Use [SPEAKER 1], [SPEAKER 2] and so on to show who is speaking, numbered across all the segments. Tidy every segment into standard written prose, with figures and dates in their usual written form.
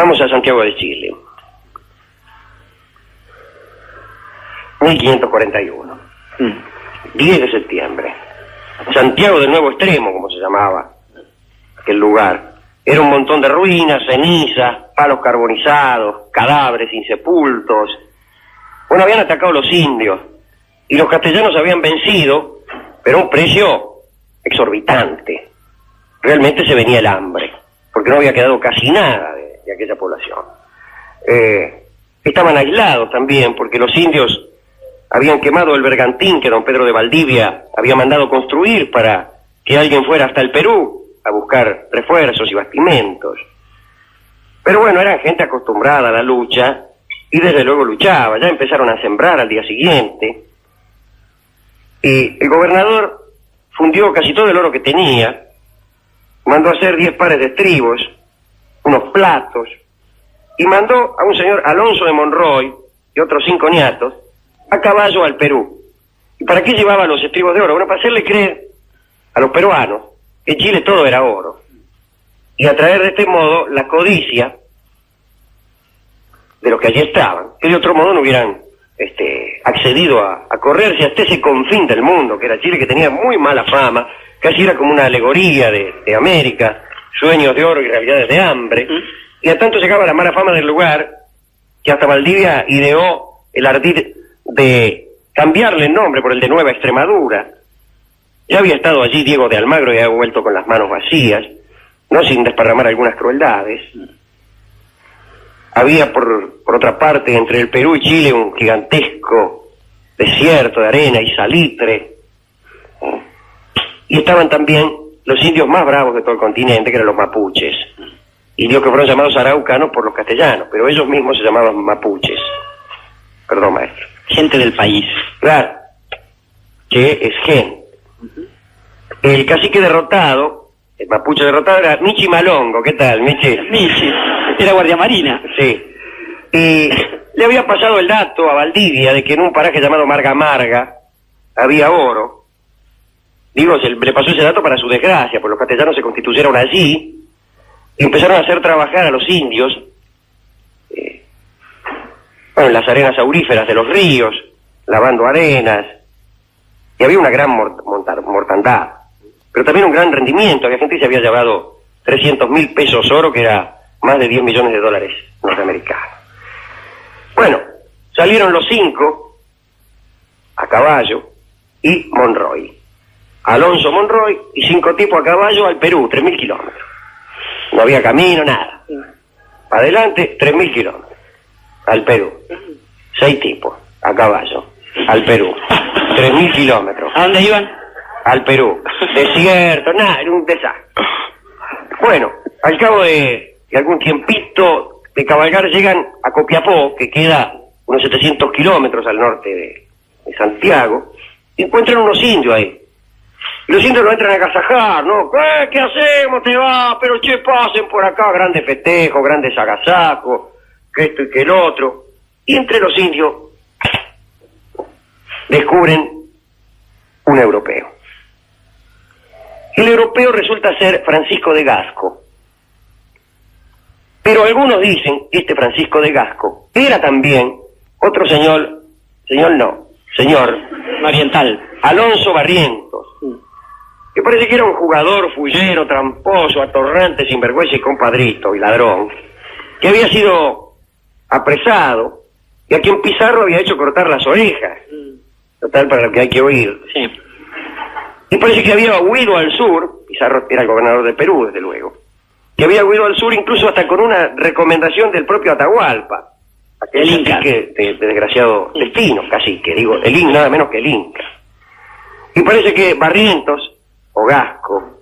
[SPEAKER 1] Vamos a Santiago de Chile. 1541. 10 de septiembre. Santiago del Nuevo Extremo, como se llamaba aquel lugar. Era un montón de ruinas, cenizas, palos carbonizados, cadáveres insepultos. Bueno, habían atacado los indios y los castellanos habían vencido, pero a un precio exorbitante. Realmente se venía el hambre, porque no había quedado casi nada de aquella población. Estaban aislados también, porque los indios habían quemado el bergantín que don Pedro de Valdivia había mandado construir para que alguien fuera hasta el Perú a buscar refuerzos y bastimentos. Pero bueno, eran gente acostumbrada a la lucha y desde luego luchaba. Ya empezaron a sembrar al día siguiente y el gobernador fundió casi todo el oro que tenía, mandó a hacer 10 pares de estribos, unos platos, y mandó a un señor Alonso de Monroy y otros 5 niatos a caballo al Perú. ¿Y para qué llevaba los estribos de oro? Bueno, para hacerle creer a los peruanos que en Chile todo era oro, y atraer de este modo la codicia de los que allí estaban, que de otro modo no hubieran accedido a correrse hasta ese confín del mundo, que era Chile, que tenía muy mala fama, casi era como una alegoría de América, sueños de oro y realidades de hambre, y a tanto llegaba la mala fama del lugar, que hasta Valdivia ideó el ardid de cambiarle el nombre por el de Nueva Extremadura. Ya había estado allí Diego de Almagro y había vuelto con las manos vacías, no sin desparramar algunas crueldades. Había por otra parte entre el Perú y Chile un gigantesco desierto de arena y salitre, y estaban también los indios más bravos de todo el continente, que eran los mapuches, indios que fueron llamados araucanos por los castellanos, pero ellos mismos se llamaban mapuches. Perdón, maestro.
[SPEAKER 2] Gente del país.
[SPEAKER 1] Claro, que es gente. El cacique derrotado, el mapuche derrotado, era Michi Malongo. ¿Qué tal, Michi?
[SPEAKER 2] Michi, era guardia marina.
[SPEAKER 1] Sí. Y le había pasado el dato a Valdivia de que en un paraje llamado Marga Marga había oro. Digo, le pasó ese dato para su desgracia, porque los castellanos se constituyeron allí y empezaron a hacer trabajar a los indios en las arenas auríferas de los ríos, lavando arenas, y había una gran mortandad, pero también un gran rendimiento. Había gente que se había llevado 300.000 pesos oro, que era más de 10 millones de dólares norteamericanos. Bueno, salieron los 5 a caballo y Monroy. Alonso Monroy y 5 tipos a caballo al Perú, 3.000 kilómetros. No había camino, nada. Adelante, 3.000 kilómetros. Al Perú. 6 tipos a caballo al Perú. 3.000 kilómetros.
[SPEAKER 2] ¿A dónde iban?
[SPEAKER 1] Al Perú. Desierto, nada, era un desastre. Bueno, al cabo de algún tiempito de cabalgar llegan a Copiapó, que queda unos 700 kilómetros al norte de Santiago, y encuentran unos indios ahí. Y los indios lo entran a agasajar, ¿no? ¿Qué hacemos? Te va, pero che, pasen por acá, grandes festejos, grandes agasajos, que esto y que el otro. Y entre los indios descubren un europeo. El europeo resulta ser Francisco de Gasco. Pero algunos dicen que este Francisco de Gasco era también otro señor
[SPEAKER 2] Oriental,
[SPEAKER 1] Alonso Barrientos, que parece que era un jugador fullero, tramposo, atorrante, sinvergüenza y compadrito y ladrón, que había sido apresado y a quien Pizarro había hecho cortar las orejas. Total, para lo que hay que oír.
[SPEAKER 2] sí.
[SPEAKER 1] Y parece que había huido al sur. Pizarro era el gobernador de Perú, desde luego, que había huido al sur incluso hasta con una recomendación del propio Atahualpa, aquel
[SPEAKER 2] Inca.
[SPEAKER 1] cacique de desgraciado destino, cacique, digo, el Inca, nada menos que el Inca. Y parece que Barrientos, o Gasco,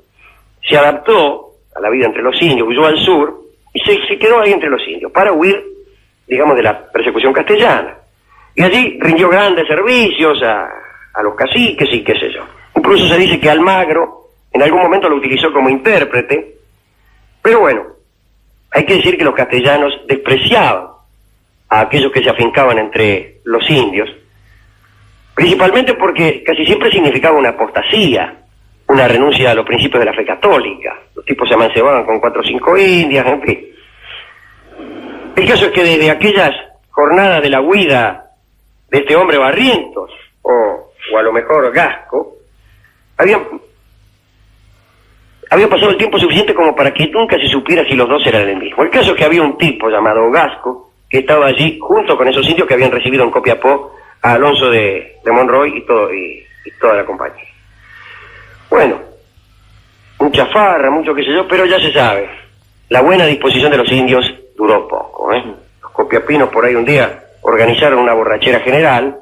[SPEAKER 1] se adaptó a la vida entre los indios, huyó al sur y se quedó ahí entre los indios para huir, digamos, de la persecución castellana. Y allí rindió grandes servicios a los caciques y qué sé yo. Incluso se dice que Almagro en algún momento lo utilizó como intérprete, pero bueno, hay que decir que los castellanos despreciaban a aquellos que se afincaban entre los indios, principalmente porque casi siempre significaba una apostasía, una renuncia a los principios de la fe católica. Los tipos se amancebaban con 4 o 5 indias, en fin. El caso es que desde aquellas jornadas de la huida de este hombre Barrientos, o a lo mejor Gasco, había pasado el tiempo suficiente como para que nunca se supiera si los dos eran el mismo. El caso es que había un tipo llamado Gasco que estaba allí junto con esos indios que habían recibido en Copiapó a Alonso de Monroy y toda la compañía. Bueno, mucha farra, mucho qué sé yo, pero ya se sabe, la buena disposición de los indios duró poco, ¿eh? Los copiapinos por ahí un día organizaron una borrachera general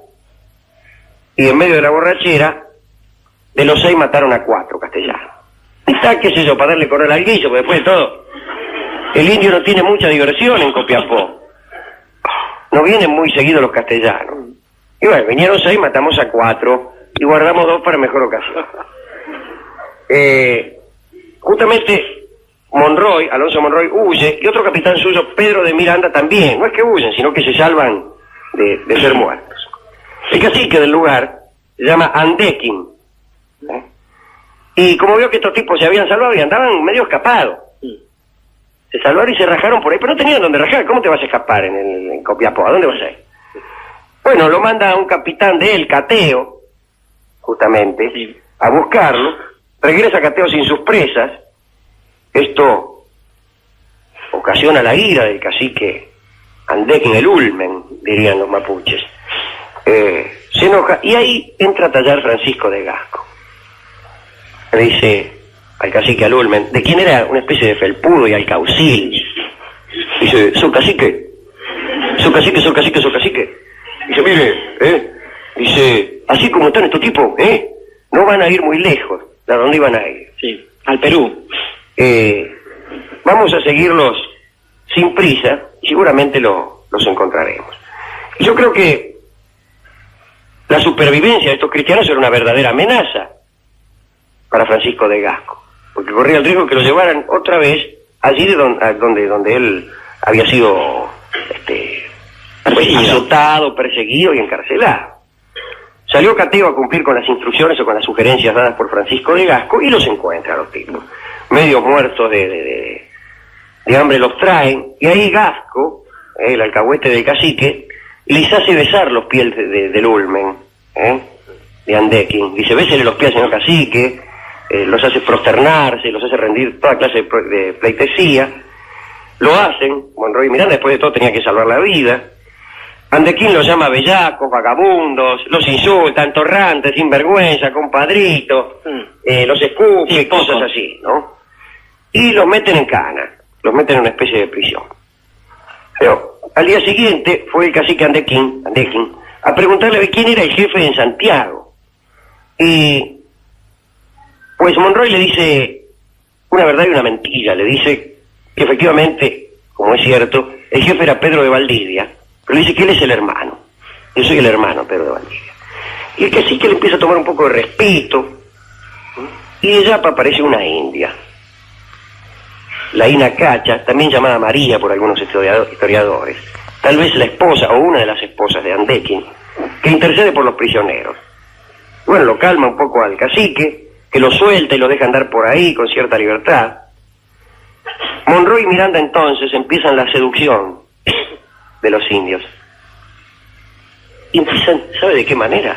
[SPEAKER 1] y en medio de la borrachera, de los 6 mataron a 4 castellanos. Está, qué sé yo, para darle correr al guiso, porque después de todo, el indio no tiene mucha diversión en Copiapó. No vienen muy seguidos los castellanos. Y bueno, vinieron 6, matamos a 4 y guardamos 2 para mejor ocasión. Justamente Monroy, Alonso Monroy, huye, y otro capitán suyo, Pedro de Miranda, también. No es que huyen, sino que se salvan de ser muertos. El cacique del lugar se llama Andequín, ¿eh? Y como vio que estos tipos se habían salvado y andaban medio escapados, se salvaron y se rajaron por ahí, pero no tenían dónde rajar. ¿Cómo te vas a escapar en Copiapó? ¿A dónde vas a ir? Bueno, lo manda un capitán de él, Cateo, justamente,
[SPEAKER 2] Sí.
[SPEAKER 1] a buscarlo. Regresa Cateo sin sus presas. Esto ocasiona la ira del cacique Andequín, el Ulmen, dirían los mapuches. Se enoja y ahí entra a tallar Francisco de Gasco. Le dice al cacique, al Ulmen, de quién era una especie de felpudo y alcaucil. Dice, su cacique. Dice, mire, dice, así como están estos tipos, no van a ir muy lejos. ¿A dónde iban a ir?
[SPEAKER 2] Sí, al Perú.
[SPEAKER 1] Vamos a seguirlos sin prisa y seguramente los encontraremos. Y yo creo que la supervivencia de estos cristianos era una verdadera amenaza para Francisco de Gasco, porque corría el riesgo que lo llevaran otra vez allí de donde él había sido azotado, perseguido y encarcelado. Salió Cateo a cumplir con las instrucciones o con las sugerencias dadas por Francisco de Gasco y los encuentra a los tipos. Medio muertos de hambre los traen, y ahí Gasco, el alcahuete del cacique, les hace besar los pies del Ulmen, de Andequín. Dice, bésele los pies, señor cacique, los hace prosternarse, los hace rendir toda clase de pleitesía. Lo hacen, Monroy y Miranda después de todo tenía que salvar la vida. Andequín los llama bellacos, vagabundos, los insulta, torrantes, sinvergüenza, compadrito, los escupe,
[SPEAKER 2] Sí,
[SPEAKER 1] cosas así, ¿no? Y los meten en cana, los meten en una especie de prisión. Pero al día siguiente fue el cacique Andequín a preguntarle de quién era el jefe en Santiago. Y pues Monroy le dice una verdad y una mentira. Le dice que efectivamente, como es cierto, el jefe era Pedro de Valdivia, pero le dice que él es el hermano. Yo soy el hermano, Pedro de Valdivia. Y el cacique le empieza a tomar un poco de respeto, y de Yapa aparece una india, la Ina Cacha, también llamada María por algunos historiadores, tal vez la esposa o una de las esposas de Andequín, que intercede por los prisioneros. Bueno, lo calma un poco al cacique, que lo suelta y lo deja andar por ahí con cierta libertad. Monroy y Miranda entonces empiezan la seducción de los indios. Y empiezan, ¿sabe de qué manera?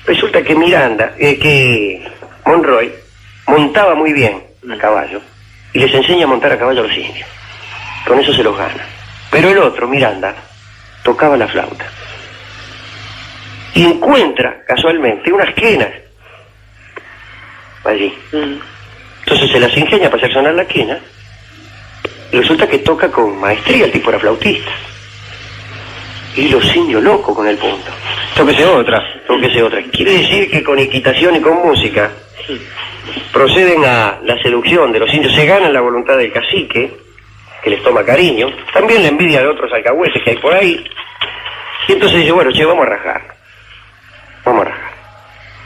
[SPEAKER 1] Resulta que que Monroy montaba muy bien a caballo y les enseña a montar a caballo a los indios. Con eso se los gana. Pero el otro, Miranda, tocaba la flauta y encuentra casualmente unas quenas allí. Entonces se las ingenia para hacer sonar la quena y resulta que toca con maestría. El tipo era flautista. Y los indios locos con el punto. Tóquese otra. Quiere decir que con equitación y con música proceden a la seducción de los indios, se ganan la voluntad del cacique, que les toma cariño, también la envidia de otros alcahuetes que hay por ahí, y entonces dice, bueno, che, vamos a rajar.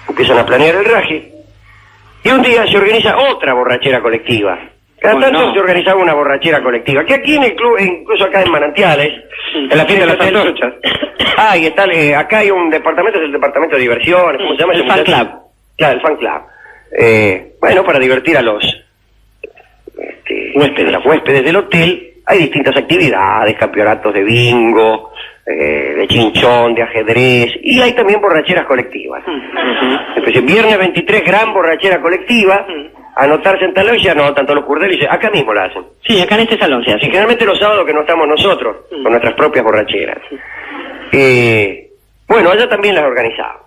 [SPEAKER 1] Empiezan a planear el raje, y un día se organiza otra borrachera colectiva. Cada tanto se organizaba una borrachera colectiva, que aquí en el club, incluso acá en Manantiales, en la fiesta de las antorchas, y está, acá hay un departamento, es el departamento de diversiones, ¿cómo se llama?
[SPEAKER 2] El fan club.
[SPEAKER 1] Claro, el fan club. Bueno, para divertir a los huéspedes del hotel, hay distintas actividades, campeonatos de bingo, de chinchón, de ajedrez, y hay también borracheras colectivas. Entonces, viernes 23, gran borrachera colectiva, anotarse en tal lado y se anotan todos los curdeles y dicen, acá mismo la hacen.
[SPEAKER 2] Sí, acá en este salón se hace.
[SPEAKER 1] Y generalmente los sábados que no estamos nosotros, con nuestras propias borracheras. Bueno, allá también las organizamos.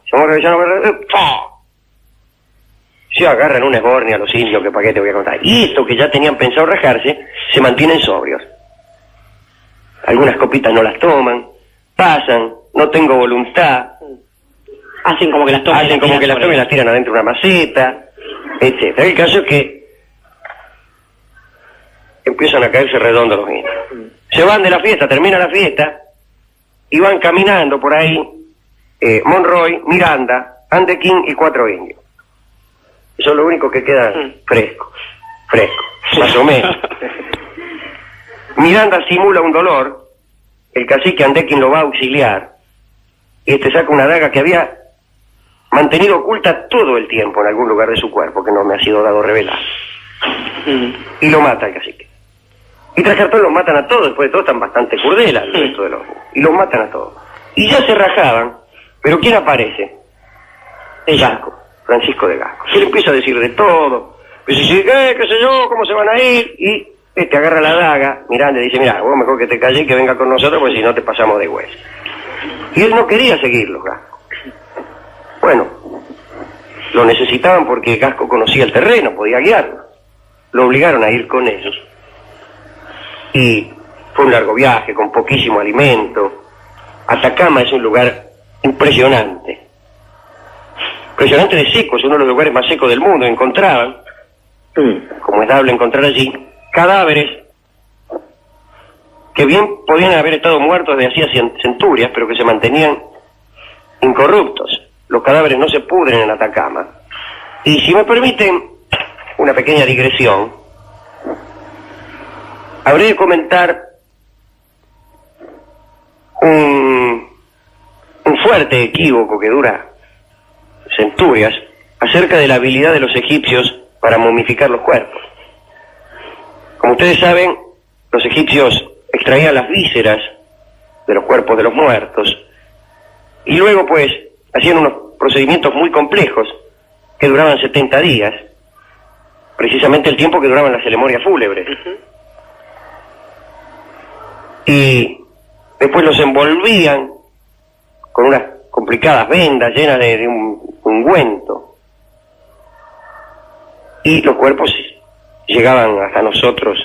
[SPEAKER 1] Se agarran un esborne a los indios, que para qué te voy a contar. Y estos que ya tenían pensado rajarse, se mantienen sobrios. Algunas copitas no las toman, pasan, no tengo voluntad.
[SPEAKER 2] Hacen como que las toman.
[SPEAKER 1] Hacen como que las toman y las tiran adentro de una maceta, etcétera. El caso es que empiezan a caerse redondos los indios. Se van de la fiesta, termina la fiesta, y van caminando por ahí Monroy, Miranda, Andequín y 4 indios. Eso es lo único que queda fresco, más o menos. Miranda simula un dolor, el cacique Andequín lo va a auxiliar, y saca una daga que había mantenido oculta todo el tiempo en algún lugar de su cuerpo, que no me ha sido dado revelar. Y lo mata el cacique. Y tras cartón los matan a todos, después de todo están bastante curdelas el resto de los... Y los matan a todos. Y ya se rajaban, pero ¿quién aparece? El Gasco, Francisco de Gasco. Se le empieza a decir de todo. Dice, qué sé yo, cómo se van a ir. Y agarra la daga, Miranda, y dice, mira, vos mejor que te calles y que venga con nosotros, porque si no te pasamos de hueso. Y él no quería seguirlos, Gasco. Bueno, lo necesitaban porque Gasco conocía el terreno, podía guiarlo. Lo obligaron a ir con ellos. Y fue un largo viaje, con poquísimo alimento. Atacama es un lugar impresionante. Impresionante de seco, es uno de los lugares más secos del mundo. Encontraban, como es dable encontrar allí, cadáveres que bien podían haber estado muertos de hacía centurias, pero que se mantenían incorruptos. Los cadáveres no se pudren en Atacama. Y si me permiten una pequeña digresión, habré de comentar un fuerte equívoco que dura centurias acerca de la habilidad de los egipcios para momificar los cuerpos. Como ustedes saben, los egipcios extraían las vísceras de los cuerpos de los muertos y luego pues hacían unos procedimientos muy complejos que duraban 70 días, precisamente el tiempo que duraban las ceremonias fúnebres. Y después los envolvían con unas complicadas vendas llenas de un ungüento. Y los cuerpos llegaban hasta nosotros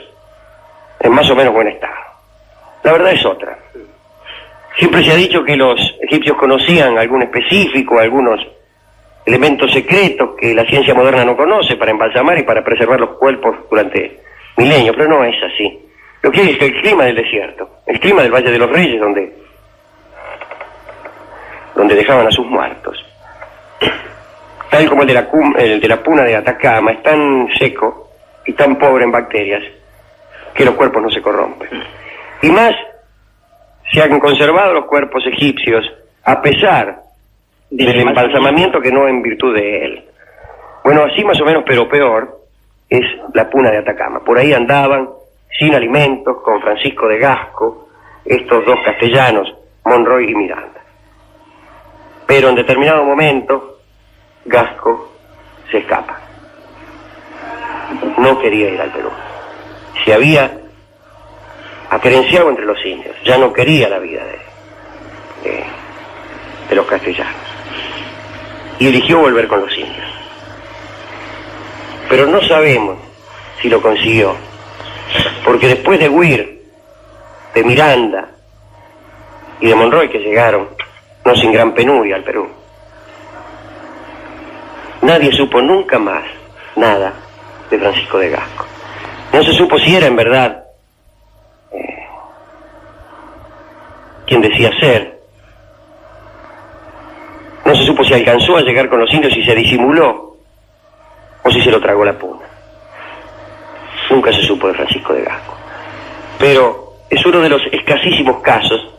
[SPEAKER 1] en más o menos buen estado. La verdad es otra. Siempre se ha dicho que los egipcios conocían algún específico, algunos elementos secretos que la ciencia moderna no conoce para embalsamar y para preservar los cuerpos durante milenios, pero no es así. Lo que hay es que el clima del desierto, el clima del Valle de los Reyes, donde dejaban a sus muertos, tal como el de la puna de Atacama, es tan seco y tan pobre en bacterias que los cuerpos no se corrompen. Y más, se han conservado los cuerpos egipcios a pesar del embalsamamiento que no en virtud de él. Bueno, así más o menos, pero peor, es la puna de Atacama. Por ahí andaban sin alimentos, con Francisco de Gasco, estos dos castellanos, Monroy y Miranda. Pero en determinado momento, Gasco se escapa. No quería ir al Perú. Se había acerenciado entre los indios, ya no quería la vida de los castellanos. Y eligió volver con los indios. Pero no sabemos si lo consiguió, porque después de huir de Miranda y de Monroy, que llegaron, no sin gran penuria, al Perú, nadie supo nunca más nada de Francisco de Gasco. No se supo si era en verdad quien decía ser. No se supo si alcanzó a llegar con los indios y se disimuló, o si se lo tragó la puna. Nunca se supo de Francisco de Gasco. Pero es uno de los escasísimos casos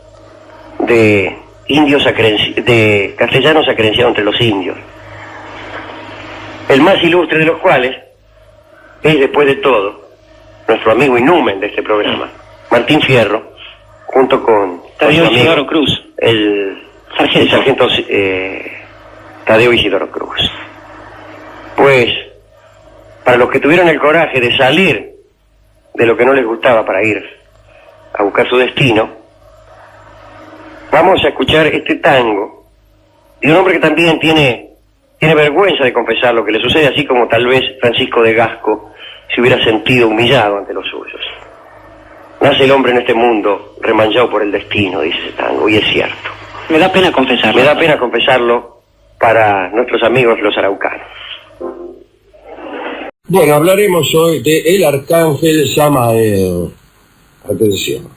[SPEAKER 1] de de castellanos acerenciados entre los indios. El más ilustre de los cuales es, después de todo, nuestro amigo Inúmen de este programa, Martín Fierro, junto con
[SPEAKER 2] Tadeo
[SPEAKER 1] su amigo,
[SPEAKER 2] Isidoro Cruz.
[SPEAKER 1] el
[SPEAKER 2] Sargento.
[SPEAKER 1] sargento Tadeo Isidoro Cruz. Pues, para los que tuvieron el coraje de salir de lo que no les gustaba para ir a buscar su destino, vamos a escuchar este tango de un hombre que también tiene vergüenza de confesar lo que le sucede, así como tal vez Francisco de Gasco se hubiera sentido humillado ante los suyos. Nace el hombre en este mundo remanchado por el destino, dice ese tango, y es cierto.
[SPEAKER 2] Me da pena confesarlo.
[SPEAKER 1] Me da pena confesarlo para nuestros amigos los araucanos.
[SPEAKER 3] Bueno, hablaremos hoy de el arcángel Samael. Atención,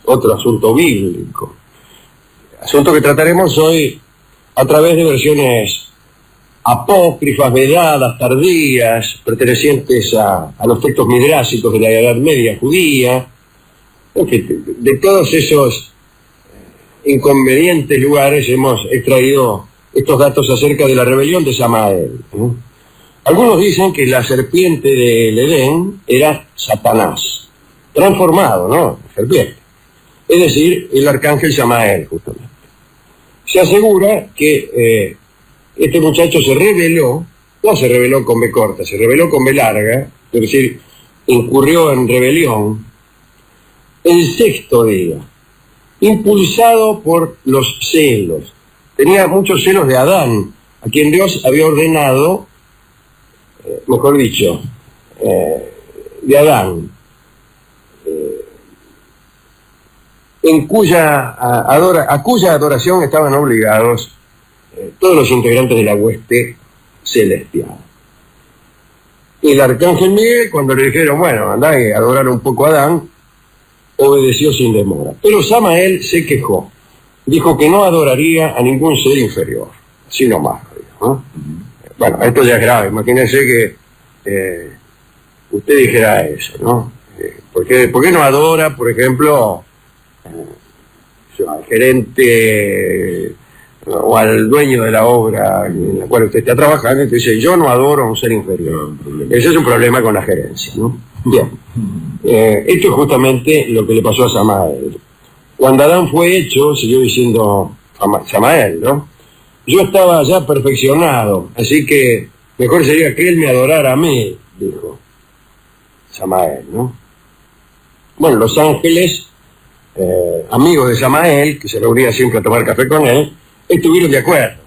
[SPEAKER 3] otro asunto bíblico. Asunto que trataremos hoy a través de versiones apócrifas, vedadas, tardías, pertenecientes a los textos midrásicos de la Edad Media judía, en fin, de todos esos inconvenientes lugares hemos extraído estos datos acerca de la rebelión de Samael. Algunos dicen que la serpiente del Edén era Satanás, transformado, ¿no? Serpiente. Es decir, el arcángel Samael, justamente. Se asegura que este muchacho se rebeló, no se rebeló con B corta, se rebeló con B larga, es decir, incurrió en rebelión el sexto día, impulsado por los celos. Tenía muchos celos de Adán, a quien Dios había ordenado, mejor dicho, de Adán, a cuya adoración estaban obligados todos los integrantes de la hueste celestial. El arcángel Miguel, cuando le dijeron, bueno, andá a adorar un poco a Adán, obedeció sin demora. Pero Samael se quejó, dijo que no adoraría a ningún ser inferior, así nomás, ¿no? Bueno, esto ya es grave, imagínense que usted dijera eso, ¿no? ¿Por qué no adora, por ejemplo, al gerente o al dueño de la obra en la cual usted está trabajando? Y dice, yo no adoro a un ser inferior. Ese es un problema con la gerencia, ¿no? Bien. Esto es justamente lo que le pasó a Samael. Cuando Adán fue hecho, siguió diciendo Samael, ¿no? Yo estaba ya perfeccionado, así que mejor sería que él me adorara a mí, dijo Samael, ¿no? Bueno, los ángeles, amigos de Samael, que se reunían siempre a tomar café con él, estuvieron de acuerdo.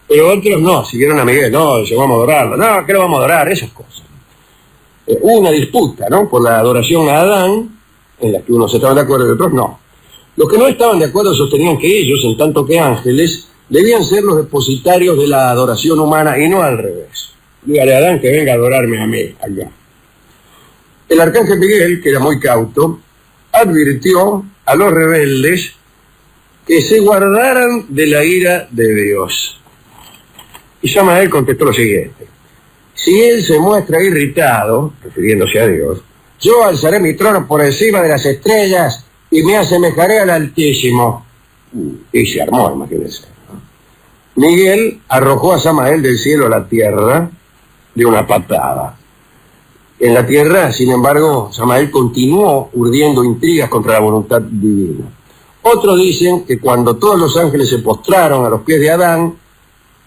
[SPEAKER 3] Pero otros no, siguieron a Miguel, no, dice, vamos a adorarlo. No, ¿qué lo vamos a adorar? Esas cosas. Hubo una disputa, ¿no? Por la adoración a Adán, en la que unos estaban de acuerdo y otros no. Los que no estaban de acuerdo sostenían que ellos, en tanto que ángeles, debían ser los depositarios de la adoración humana y no al revés. Dígale a Adán que venga a adorarme a mí, allá. El arcángel Miguel, que era muy cauto, advirtió a los rebeldes que se guardaran de la ira de Dios. Y Samael contestó lo siguiente: si él se muestra irritado, refiriéndose a Dios, yo alzaré mi trono por encima de las estrellas y me asemejaré al Altísimo. Y se armó, imagínense, ¿no? Miguel arrojó a Samael del cielo a la tierra de una patada. En la tierra, sin embargo, Samael continuó urdiendo intrigas contra la voluntad divina. Otros dicen que cuando todos los ángeles se postraron a los pies de Adán,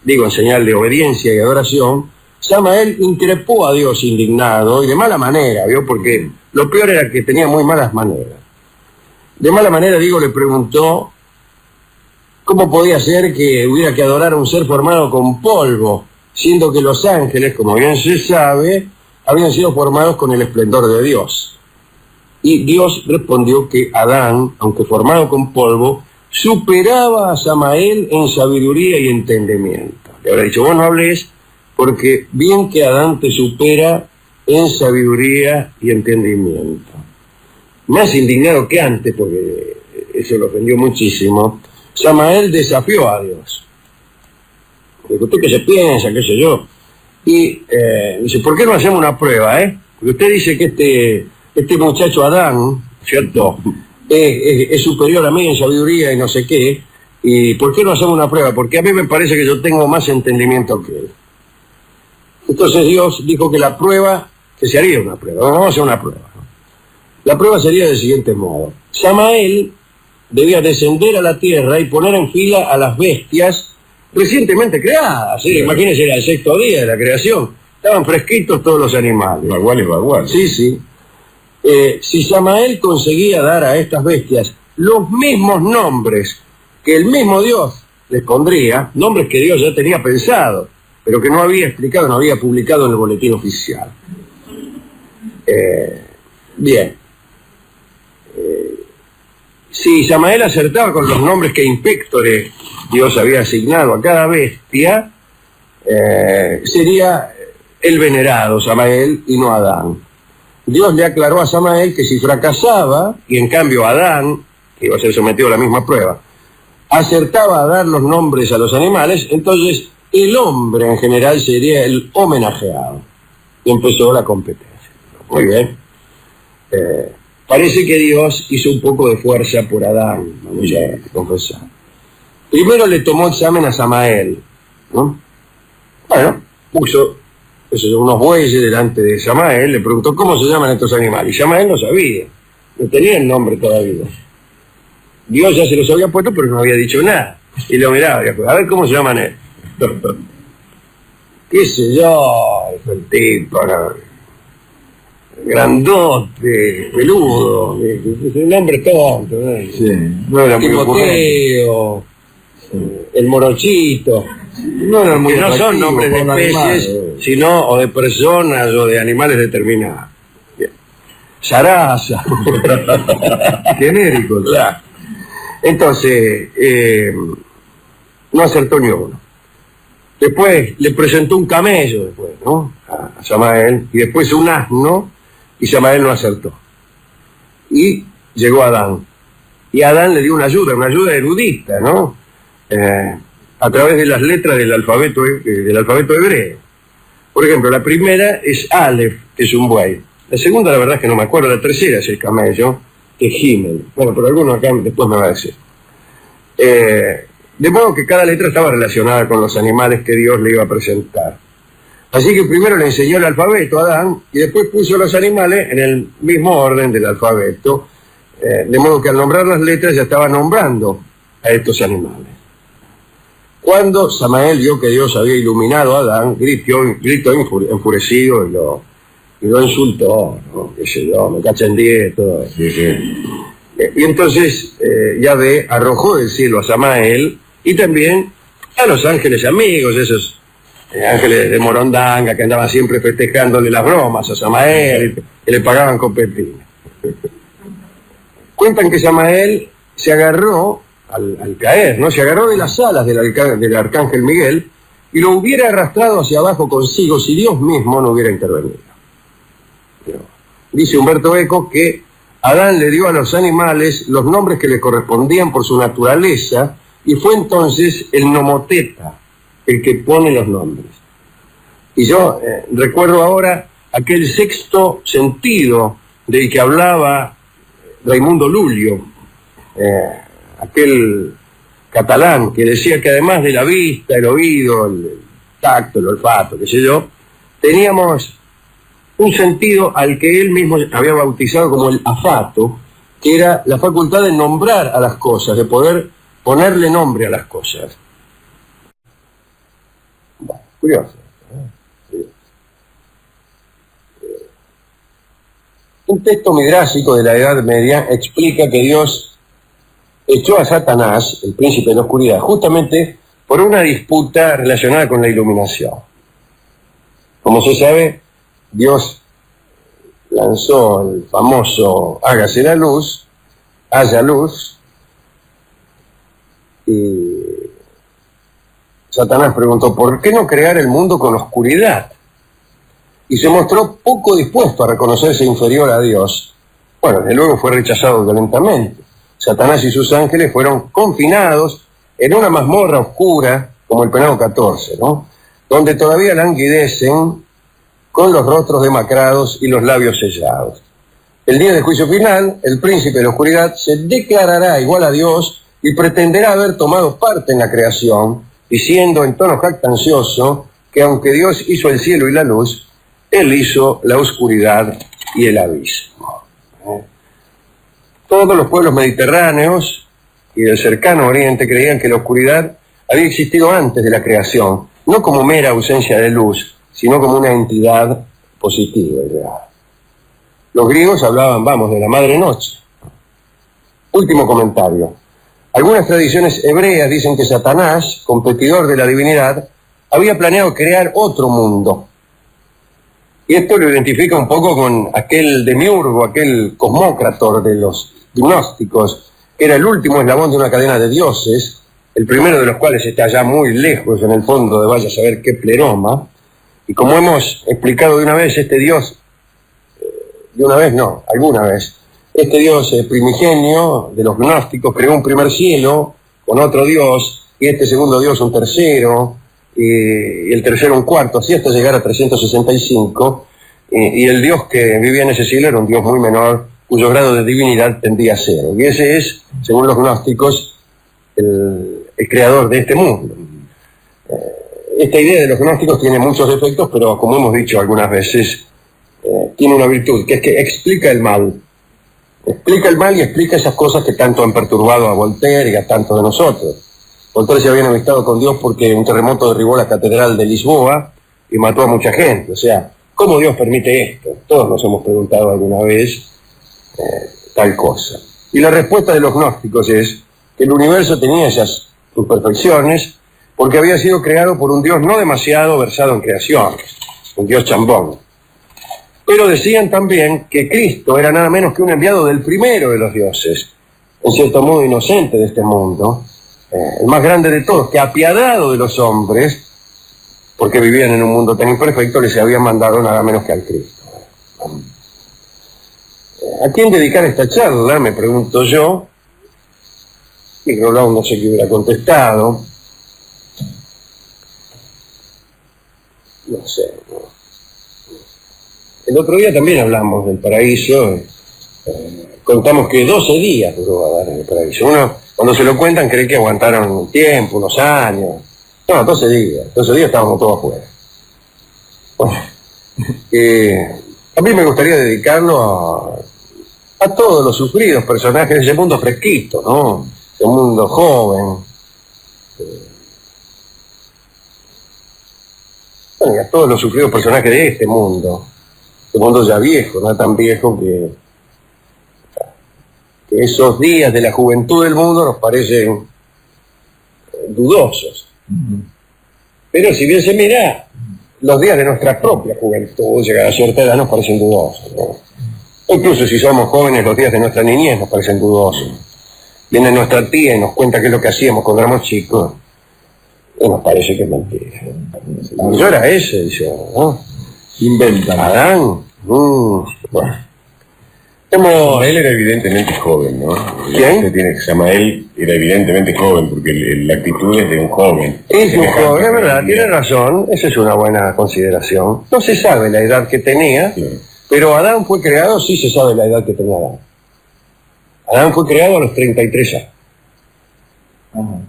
[SPEAKER 3] digo en señal de obediencia y adoración, Samael increpó a Dios indignado y de mala manera, ¿vio? Porque lo peor era que tenía muy malas maneras. De mala manera, digo, le preguntó cómo podía ser que hubiera que adorar a un ser formado con polvo, siendo que los ángeles, como bien se sabe, habían sido formados con el esplendor de Dios. Y Dios respondió que Adán, aunque formado con polvo, superaba a Samael en sabiduría y entendimiento. Le habrá dicho, vos no hables, porque bien que Adán te supera en sabiduría y entendimiento. Más indignado que antes, porque eso lo ofendió muchísimo, Samael desafió a Dios. Dijo, ¿usted qué se piensa? ¿Qué sé yo? Y dice, ¿por qué no hacemos una prueba, Porque usted dice que este muchacho Adán, ¿cierto?, es superior a mí en sabiduría y no sé qué, y ¿por qué no hacemos una prueba? Porque a mí me parece que yo tengo más entendimiento que él. Entonces Dios dijo que la prueba, que se haría una prueba, vamos a hacer una prueba, ¿no? La prueba sería del siguiente modo. Samael debía descender a la tierra y poner en fila a las bestias recientemente creadas. ¿Sí? Imagínense, era el 6º día de la creación. Estaban fresquitos todos los animales.
[SPEAKER 4] Bagual.
[SPEAKER 3] Sí, sí. Si Samael conseguía dar a estas bestias los mismos nombres que el mismo Dios les pondría, nombres que Dios ya tenía pensado, pero que no había explicado, no había publicado en el boletín oficial. Bien. Si Samael acertaba con los nombres que Inspectore Dios había asignado a cada bestia, sería el venerado Samael y no Adán. Dios le aclaró a Samael que si fracasaba, y en cambio Adán, que iba a ser sometido a la misma prueba, acertaba a dar los nombres a los animales, entonces el hombre en general sería el homenajeado. Y empezó la competencia. Muy bien. Parece que Dios hizo un poco de fuerza por Adán, vamos a confesar. Primero le tomó examen a Samael, ¿no? Bueno, puso unos bueyes delante de Samael, le preguntó cómo se llaman estos animales. Y Samael no sabía, no tenía el nombre todavía. Dios ya se los había puesto, pero no había dicho nada. Y lo miraba, y a ver cómo se llaman estos. ¿Qué sé yo? El tipo, ¿no? Grandote, peludo, un nombre tonto, ¿no?
[SPEAKER 4] Sí, no era muy
[SPEAKER 3] Timoteo, el morochito.
[SPEAKER 4] No eran muy
[SPEAKER 3] Que no son
[SPEAKER 4] atractivos,
[SPEAKER 3] nombres de
[SPEAKER 4] con
[SPEAKER 3] especies,
[SPEAKER 4] animales.
[SPEAKER 3] sino o de personas o de animales determinados. Bien. Sarasa.
[SPEAKER 4] Genéricos.
[SPEAKER 3] Claro. Entonces, no acertó ni uno. Después le presentó un camello, ¿no? A Samael, y después un asno, y Samael no acertó. Y llegó Adán. Y Adán le dio una ayuda erudita, ¿no? A través de las letras del alfabeto hebreo. Por ejemplo, la primera es Aleph, que es un buey. La segunda, la verdad es que no me acuerdo. La tercera es el camello, que es Gimel. Bueno, pero alguno acá después me va a decir. De modo que cada letra estaba relacionada con los animales que Dios le iba a presentar. Así que primero le enseñó el alfabeto a Adán y después puso los animales en el mismo orden del alfabeto, de modo que al nombrar las letras ya estaba nombrando a estos animales. Cuando Samael vio que Dios había iluminado a Adán, gritó enfurecido y lo insultó, ¿no? Qué sé yo, me cachan 10, todo eso. Y entonces Yahvé arrojó del cielo a Samael y también a los ángeles amigos, esos ángeles de Morondanga que andaban siempre festejándole las bromas a Samael, que le pagaban con pepino. Cuentan que Samael se agarró al caer, ¿no? Se agarró de las alas del arcángel Miguel y lo hubiera arrastrado hacia abajo consigo si Dios mismo no hubiera intervenido. Pero dice Humberto Eco que Adán le dio a los animales los nombres que le correspondían por su naturaleza y fue entonces el nomoteta el que pone los nombres. Y yo recuerdo ahora aquel sexto sentido del que hablaba Raimundo Lulio, aquel catalán que decía que además de la vista, el oído, el tacto, el olfato, qué sé yo, teníamos un sentido al que él mismo había bautizado como el afato, que era la facultad de nombrar a las cosas, de poder ponerle nombre a las cosas. Bueno, curioso. Un texto midrásico de la Edad Media explica que Dios echó a Satanás, el príncipe de la oscuridad, justamente por una disputa relacionada con la iluminación. Como se sabe, Dios lanzó el famoso hágase la luz, haya luz, y Satanás preguntó, ¿por qué no crear el mundo con oscuridad? Y se mostró poco dispuesto a reconocerse inferior a Dios. Bueno, desde luego fue rechazado violentamente. Satanás y sus ángeles fueron confinados en una mazmorra oscura, como el penado 14, ¿no? Donde todavía languidecen con los rostros demacrados y los labios sellados. El día del juicio final, el príncipe de la oscuridad se declarará igual a Dios y pretenderá haber tomado parte en la creación, diciendo en tono jactancioso que aunque Dios hizo el cielo y la luz, Él hizo la oscuridad y el abismo. Todos los pueblos mediterráneos y del cercano Oriente creían que la oscuridad había existido antes de la creación, no como mera ausencia de luz, sino como una entidad positiva y real. Los griegos hablaban, de la madre noche. Último comentario. Algunas tradiciones hebreas dicen que Satanás, competidor de la divinidad, había planeado crear otro mundo. Y esto lo identifica un poco con aquel demiurgo, aquel cosmócrator de los gnósticos, que era el último eslabón de una cadena de dioses, el primero de los cuales está ya muy lejos en el fondo de vaya a saber qué pleroma. Y como hemos explicado de una vez, este dios, alguna vez, este dios primigenio de los gnósticos creó un primer cielo con otro dios, y este segundo dios un tercero, y el tercero un cuarto, así hasta llegar a 365, y el dios que vivía en ese cielo era un dios muy menor, cuyo grado de divinidad tendía a cero. Y ese es, según los gnósticos, el creador de este mundo. Esta idea de los gnósticos tiene muchos defectos, pero como hemos dicho algunas veces, tiene una virtud, que es que explica el mal. Explica el mal y explica esas cosas que tanto han perturbado a Voltaire y a tantos de nosotros. Voltaire se había enemistado con Dios porque un terremoto derribó la catedral de Lisboa y mató a mucha gente. O sea, ¿cómo Dios permite esto? Todos nos hemos preguntado alguna vez tal cosa. Y la respuesta de los gnósticos es que el universo tenía esas imperfecciones porque había sido creado por un Dios no demasiado versado en creación, un Dios chambón. Pero decían también que Cristo era nada menos que un enviado del primero de los dioses, en cierto modo inocente de este mundo, el más grande de todos, que apiadado de los hombres, porque vivían en un mundo tan imperfecto, les había mandado nada menos que al Cristo. ¿A quién dedicar esta charla? Me pregunto yo. Y Rolón no sé qué hubiera contestado. No sé. El otro día también hablamos del paraíso. Contamos que 12 días duró Adán en el paraíso. Uno, cuando se lo cuentan, cree que aguantaron un tiempo, unos años. No, 12 días. 12 días estábamos todos afuera. Bueno, a mí me gustaría dedicarlo a todos los sufridos personajes de ese mundo fresquito, ¿no? Ese mundo joven. Bueno, y a todos los sufridos personajes de este mundo. Este mundo ya viejo, no tan viejo que esos días de la juventud del mundo nos parecen dudosos. Pero si bien se mira, los días de nuestra propia juventud, llegar a cierta edad, nos parecen dudosos, ¿no? Incluso si somos jóvenes, los días de nuestra niñez nos parecen dudosos. Viene nuestra tía y nos cuenta qué es lo que hacíamos cuando éramos chicos, y nos parece que es mentira. Yo era ese, dice, ¿no?
[SPEAKER 4] Inventan.
[SPEAKER 3] Adán. Bueno.
[SPEAKER 4] Samael era evidentemente joven, ¿no?
[SPEAKER 3] ¿Quién?
[SPEAKER 4] Samael era evidentemente joven, porque la actitud es de un joven.
[SPEAKER 3] Es un joven, es verdad, tiene razón, esa es una buena consideración. No se sabe la edad que tenía, sí. Pero Adán fue creado, sí se sabe la edad que tenía Adán. Adán fue creado a los 33 años.
[SPEAKER 4] Ajá.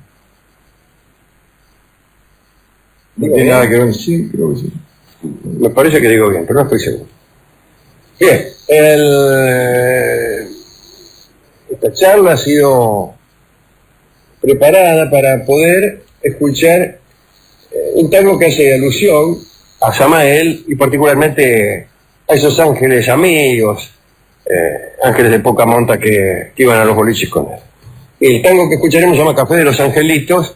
[SPEAKER 4] No tiene nada que ver, sí, creo que sí.
[SPEAKER 3] Me parece que digo bien, pero no estoy seguro. Bien, esta charla ha sido preparada para poder escuchar un tango que hace alusión a Samael y particularmente a esos ángeles amigos, ángeles de poca monta que iban a los boliches con él. El tango que escucharemos se llama Café de los Angelitos,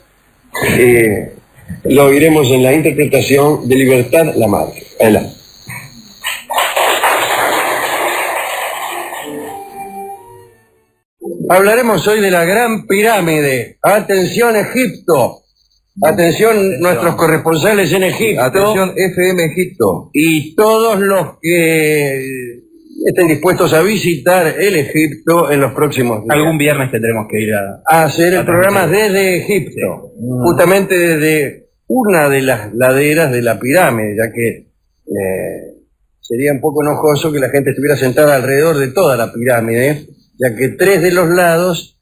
[SPEAKER 3] lo oiremos en la interpretación de Libertad Lamarque. Adelante. Hablaremos hoy de la Gran Pirámide. Atención Egipto. Atención nuestros corresponsales en Egipto.
[SPEAKER 4] Atención FM Egipto.
[SPEAKER 3] Y todos los que estén dispuestos a visitar el Egipto en los próximos días.
[SPEAKER 2] Algún viernes tendremos que ir
[SPEAKER 3] a hacer el programa desde Egipto. Sí. Justamente desde una de las laderas de la pirámide, ya que sería un poco enojoso que la gente estuviera sentada alrededor de toda la pirámide, ya que 3 de los lados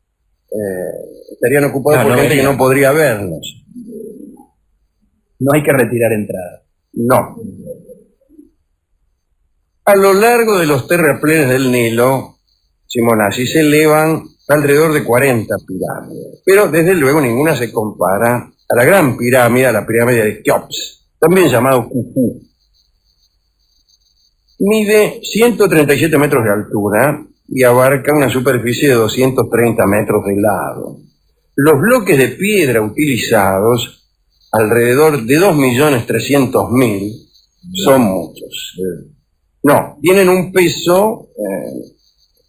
[SPEAKER 3] estarían ocupados por gente que no podría vernos.
[SPEAKER 2] No hay que retirar entrada.
[SPEAKER 3] No. A lo largo de los terraplenes del Nilo Simonazzi, se elevan alrededor de 40 pirámides. Pero desde luego ninguna se compara a la gran pirámide, a la pirámide de Keops, también llamado Khufu. Mide 137 metros de altura y abarca una superficie de 230 metros de lado. Los bloques de piedra utilizados, alrededor de 2.300.000, son muchos. No, tienen un peso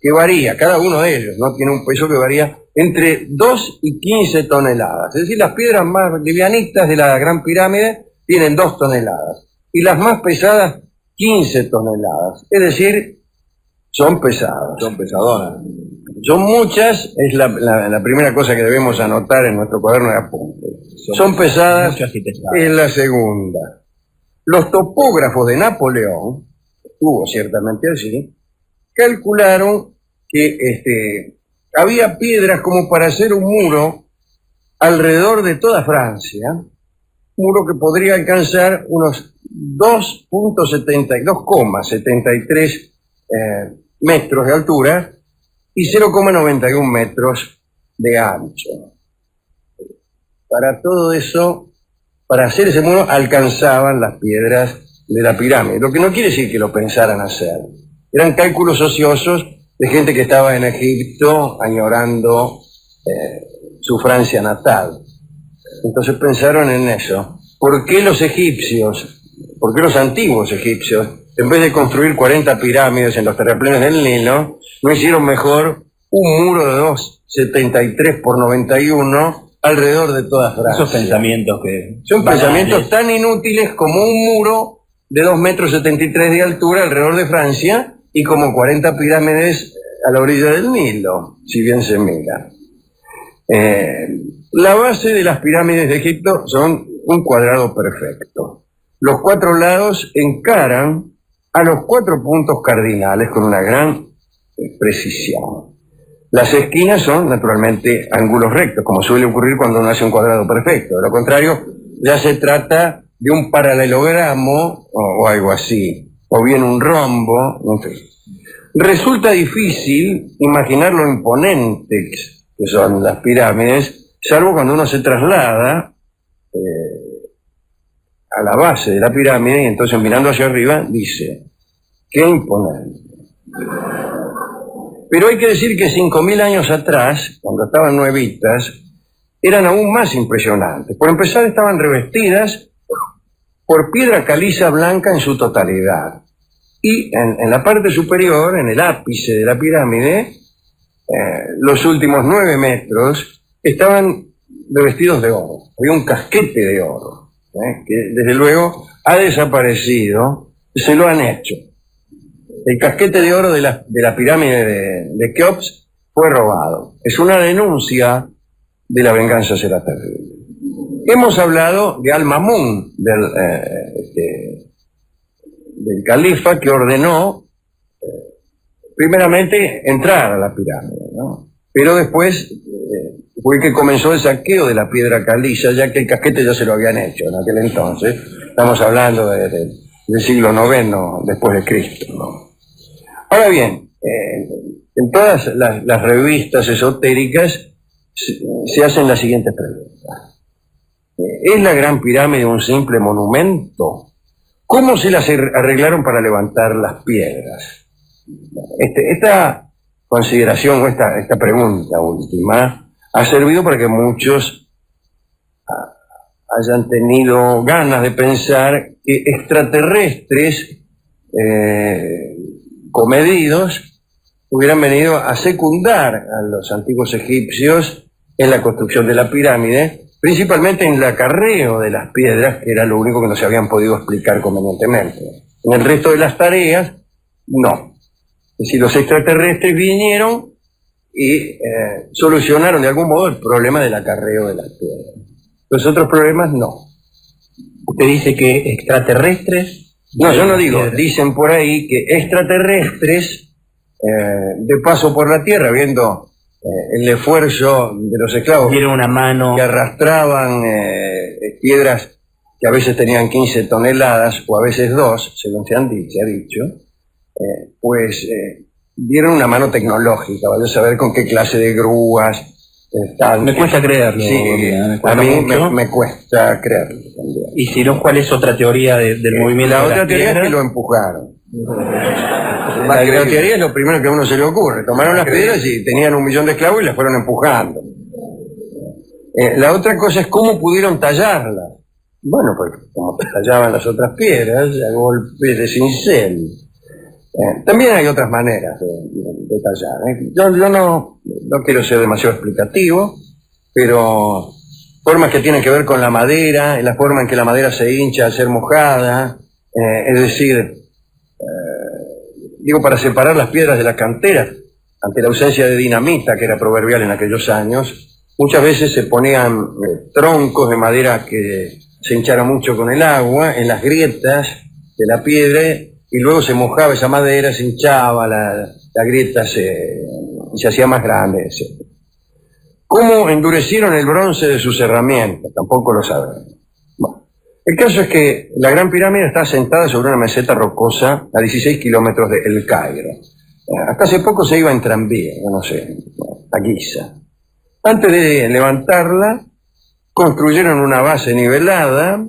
[SPEAKER 3] que varía, cada uno de ellos, ¿no? Tiene un peso que varía entre 2 y 15 toneladas. Es decir, las piedras más livianitas de la Gran Pirámide tienen 2 toneladas y las más pesadas 15 toneladas. Es decir, son pesadas. Son pesadonas. Son muchas, es la primera cosa que debemos anotar en nuestro cuaderno de apuntes. Son pesadas, es la segunda. Los topógrafos de Napoleón, estuvo ciertamente así, calcularon que había piedras como para hacer un muro alrededor de toda Francia, un muro que podría alcanzar unos 2,73 metros de altura y 0,91 metros de ancho. Para todo eso, para hacer ese muro, alcanzaban las piedras de la pirámide, lo que no quiere decir que lo pensaran hacer. Eran cálculos ociosos de gente que estaba en Egipto añorando su Francia natal. Entonces pensaron en eso. ¿Por qué los antiguos egipcios, en vez de construir 40 pirámides en los terraplenes del Nilo, no hicieron mejor un muro de 2,73 por 91 alrededor de toda Francia?
[SPEAKER 2] Esos pensamientos que...
[SPEAKER 3] Son pensamientos tan inútiles como un muro de 2,73 metros de altura alrededor de Francia y como 40 pirámides a la orilla del Nilo, si bien se mira. La base de las pirámides de Egipto son un cuadrado perfecto. Los 4 lados encaran a los 4 puntos cardinales con una gran precisión. Las esquinas son, naturalmente, ángulos rectos, como suele ocurrir cuando uno hace un cuadrado perfecto. De lo contrario, ya se trata de un paralelogramo o algo así, o bien un rombo, en fin. Resulta difícil imaginar lo imponentes que son las pirámides, salvo cuando uno se traslada a la base de la pirámide y entonces mirando hacia arriba dice, ¡qué imponente! Pero hay que decir que 5.000 años atrás, cuando estaban nuevitas, eran aún más impresionantes. Por empezar, estaban revestidas por piedra caliza blanca en su totalidad. Y en la parte superior, en el ápice de la pirámide, los últimos 9 metros estaban revestidos de oro. Había un casquete de oro, que desde luego ha desaparecido, se lo han hecho. El casquete de oro de la pirámide de Keops fue robado. Es una denuncia de la venganza será terrible. Hemos hablado de Al-Mamun, del califa que ordenó primeramente entrar a la pirámide, ¿no? Pero después fue que comenzó el saqueo de la piedra caliza, ya que el casquete ya se lo habían hecho en aquel entonces. Estamos hablando del siglo IX después de Cristo, ¿no? Ahora bien, en todas las revistas esotéricas se hacen las siguientes preguntas. ¿Es la Gran Pirámide un simple monumento? ¿Cómo se las arreglaron para levantar las piedras? Esta consideración o esta pregunta última ha servido para que muchos hayan tenido ganas de pensar que extraterrestres comedidos hubieran venido a secundar a los antiguos egipcios en la construcción de la pirámide, principalmente en el acarreo de las piedras, que era lo único que no se habían podido explicar convenientemente. En el resto de las tareas, no. Es decir, los extraterrestres vinieron y solucionaron de algún modo el problema del acarreo de las piedras. Los otros problemas, no.
[SPEAKER 2] Usted dice que extraterrestres...
[SPEAKER 3] No, yo no digo, dicen por ahí que extraterrestres, de paso por la Tierra, viendo el esfuerzo de los esclavos,
[SPEAKER 2] dieron una mano,
[SPEAKER 3] que arrastraban piedras que a veces tenían 15 toneladas o a veces 2, según se ha dicho, dieron una mano tecnológica, vaya a saber con qué clase de grúas están.
[SPEAKER 2] Me cuesta creerlo.
[SPEAKER 3] Sí,
[SPEAKER 2] me cuesta
[SPEAKER 3] a mí
[SPEAKER 2] mucho.
[SPEAKER 3] me cuesta creerlo también.
[SPEAKER 2] Y si no, ¿cuál es otra teoría del movimiento?
[SPEAKER 3] La
[SPEAKER 2] de
[SPEAKER 3] otra
[SPEAKER 2] las
[SPEAKER 3] teoría es que
[SPEAKER 2] piedras?
[SPEAKER 3] lo empujaron. La teoría es lo primero que a uno se le ocurre. Tomaron las piedras y tenían 1 millón de esclavos y las fueron empujando. La otra cosa es cómo pudieron tallarlas. Bueno, porque como tallaban las otras piedras, a golpe de cincel. También hay otras maneras de tallar. Yo no quiero ser demasiado explicativo, pero formas que tienen que ver con la madera, la forma en que la madera se hincha al ser mojada, es decir, digo, para separar las piedras de las canteras, ante la ausencia de dinamita, que era proverbial en aquellos años, muchas veces se ponían troncos de madera que se hinchara mucho con el agua en las grietas de la piedra, y luego se mojaba esa madera, se hinchaba, la grieta se hacía más grande, etc. ¿Cómo endurecieron el bronce de sus herramientas? Tampoco lo sabemos. Bueno, el caso es que la Gran Pirámide está asentada sobre una meseta rocosa a 16 kilómetros de El Cairo. Hasta hace poco se iba en tranvía, yo no sé, a Giza. Antes de levantarla, construyeron una base nivelada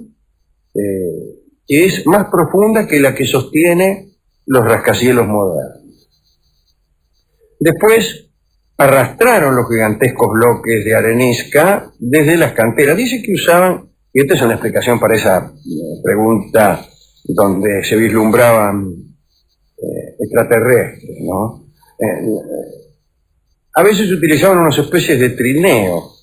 [SPEAKER 3] que es más profunda que la que sostiene los rascacielos modernos. Después arrastraron los gigantescos bloques de arenisca desde las canteras. Dice que usaban, y esta es una explicación para esa pregunta donde se vislumbraban extraterrestres, ¿no? A veces utilizaban unas especies de trineo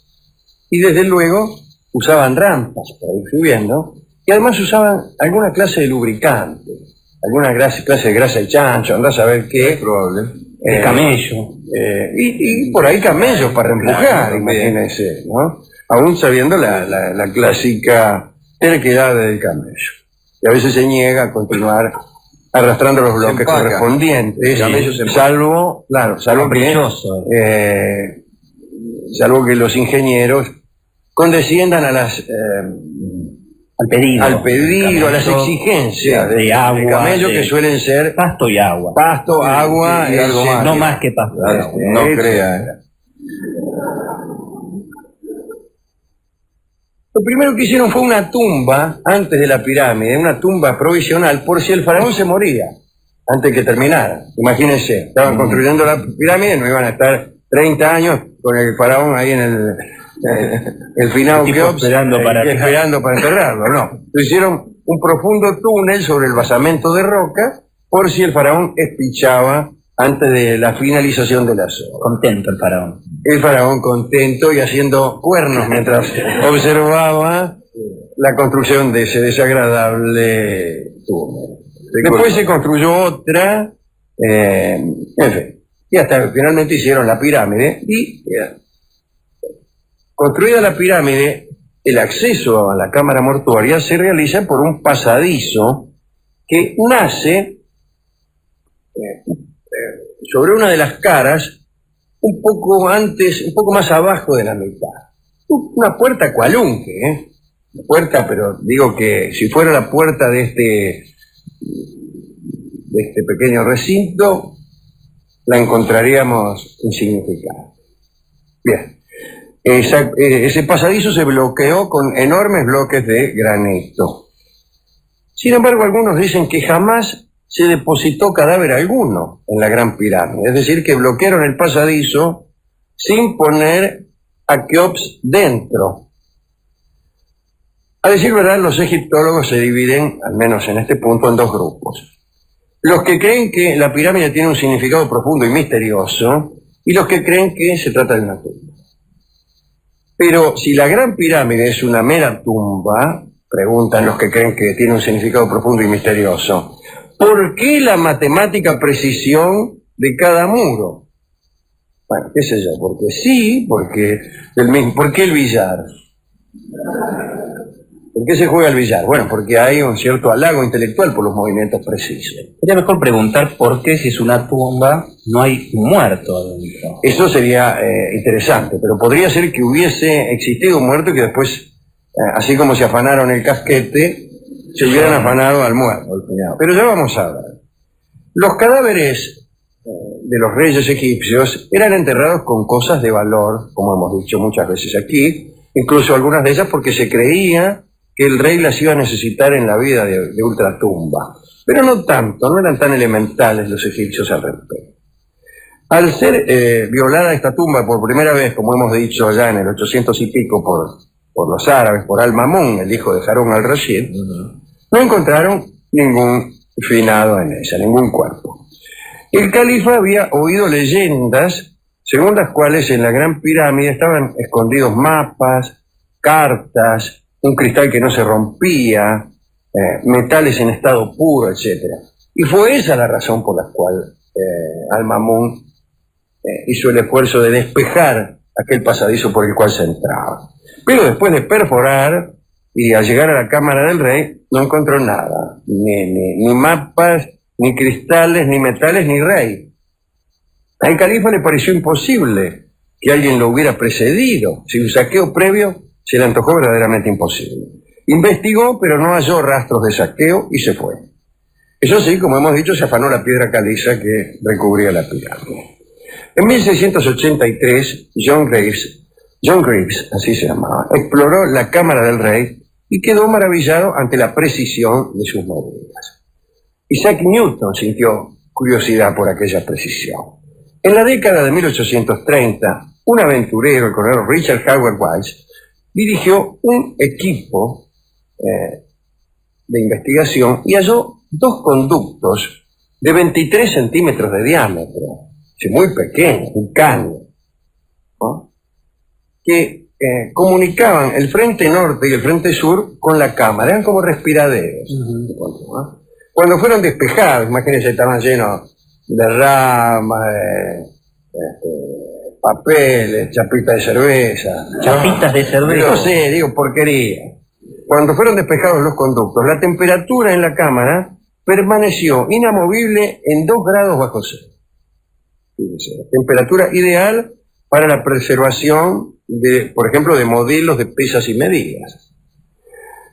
[SPEAKER 3] y desde luego usaban rampas para ir subiendo, y además usaban alguna clase de lubricante, alguna clase de grasa de chancho, andás a ver qué.
[SPEAKER 4] Es probable.
[SPEAKER 2] De camello.
[SPEAKER 3] Y por ahí camellos para empujar, claro, imagínense, ¿no? Aún sabiendo la clásica terquedad del camello. Y a veces se niega a continuar arrastrando los bloques correspondientes, salvo que los ingenieros condesciendan a las
[SPEAKER 2] al pedido,
[SPEAKER 3] a las exigencias
[SPEAKER 2] de agua,
[SPEAKER 3] de camello, que suelen ser
[SPEAKER 2] pasto y agua.
[SPEAKER 3] Pasto, agua
[SPEAKER 2] y algo más. No más que pasto.
[SPEAKER 3] No crea. Lo primero que hicieron fue una tumba antes de la pirámide, una tumba provisional por si el faraón se moría antes que terminara. Imagínense, estaban construyendo la pirámide, no iban a estar 30 años con el faraón ahí en el finado Keops esperando para enterrarlo. No, hicieron un profundo túnel sobre el basamento de roca por si el faraón espichaba antes de la finalización de la zona.
[SPEAKER 2] Contento el faraón.
[SPEAKER 3] El faraón contento y haciendo cuernos mientras observaba la construcción de ese desagradable túnel. Después se construyó otra, en fin, y hasta finalmente hicieron la pirámide. Y construida la pirámide, el acceso a la cámara mortuaria se realiza por un pasadizo que nace sobre una de las caras, un poco más abajo de la mitad. Una puerta cualunque, Una puerta, pero digo que si fuera la puerta de este pequeño recinto, la encontraríamos insignificante. Bien. Ese pasadizo se bloqueó con enormes bloques de granito. Sin embargo, algunos dicen que jamás se depositó cadáver alguno en la Gran Pirámide, es decir, que bloquearon el pasadizo sin poner a Keops dentro. A decir verdad, los egiptólogos se dividen, al menos en este punto, en dos grupos. Los que creen que la pirámide tiene un significado profundo y misterioso, y los que creen que se trata de una tumba. Pero si la Gran Pirámide es una mera tumba, preguntan los que creen que tiene un significado profundo y misterioso, ¿por qué la matemática precisión de cada muro? Bueno, qué sé yo, porque sí, ¿por qué el billar? ¿Por qué se juega al billar? Bueno, porque hay un cierto halago intelectual por los movimientos precisos.
[SPEAKER 2] Sería mejor preguntar por qué, si es una tumba, no hay un muerto adentro.
[SPEAKER 3] Eso sería interesante, pero podría ser que hubiese existido un muerto que después, así como se afanaron el casquete, se hubieran afanado al muerto. Pero ya vamos a ver. Los cadáveres de los reyes egipcios eran enterrados con cosas de valor, como hemos dicho muchas veces aquí, incluso algunas de ellas porque se creía que el rey las iba a necesitar en la vida de ultratumba. Pero no tanto, no eran tan elementales los egipcios al respecto. Al ser violada esta tumba por primera vez, como hemos dicho ya en el 800 y pico por los árabes, por Al-Mamun, el hijo de Harún al-Rashid, no encontraron ningún finado en ella, ningún cuerpo. El califa había oído leyendas según las cuales en la Gran Pirámide estaban escondidos mapas, cartas, un cristal que no se rompía, metales en estado puro, etc. Y fue esa la razón por la cual Al-Mamun hizo el esfuerzo de despejar aquel pasadizo por el cual se entraba. Pero después de perforar y al llegar a la cámara del rey, no encontró nada, ni mapas, ni cristales, ni metales, ni rey. Al califa le pareció imposible que alguien lo hubiera precedido. Si un saqueo previo se le antojó verdaderamente imposible. Investigó, pero no halló rastros de saqueo y se fue. Eso sí, como hemos dicho, se afanó la piedra caliza que recubría la pirámide. En 1683, John Greaves, así se llamaba, exploró la cámara del rey y quedó maravillado ante la precisión de sus medidas. Isaac Newton sintió curiosidad por aquella precisión. En la década de 1830, un aventurero, el coronel Richard Howard Weiss, dirigió un equipo de investigación y halló dos conductos de 23 centímetros de diámetro, muy pequeños, un caño, ¿no?, que comunicaban el frente norte y el frente sur con la cámara, eran como respiraderos. ¿No? Cuando fueron despejados, imagínense, estaban llenos de ramas, papeles, chapitas de cerveza.
[SPEAKER 2] Chapitas de cerveza.
[SPEAKER 3] No sé, digo porquería. Cuando fueron despejados los conductos, la temperatura en la cámara permaneció inamovible en 2 grados bajo cero. Fíjense, temperatura ideal para la preservación de, por ejemplo, de modelos de pesas y medidas.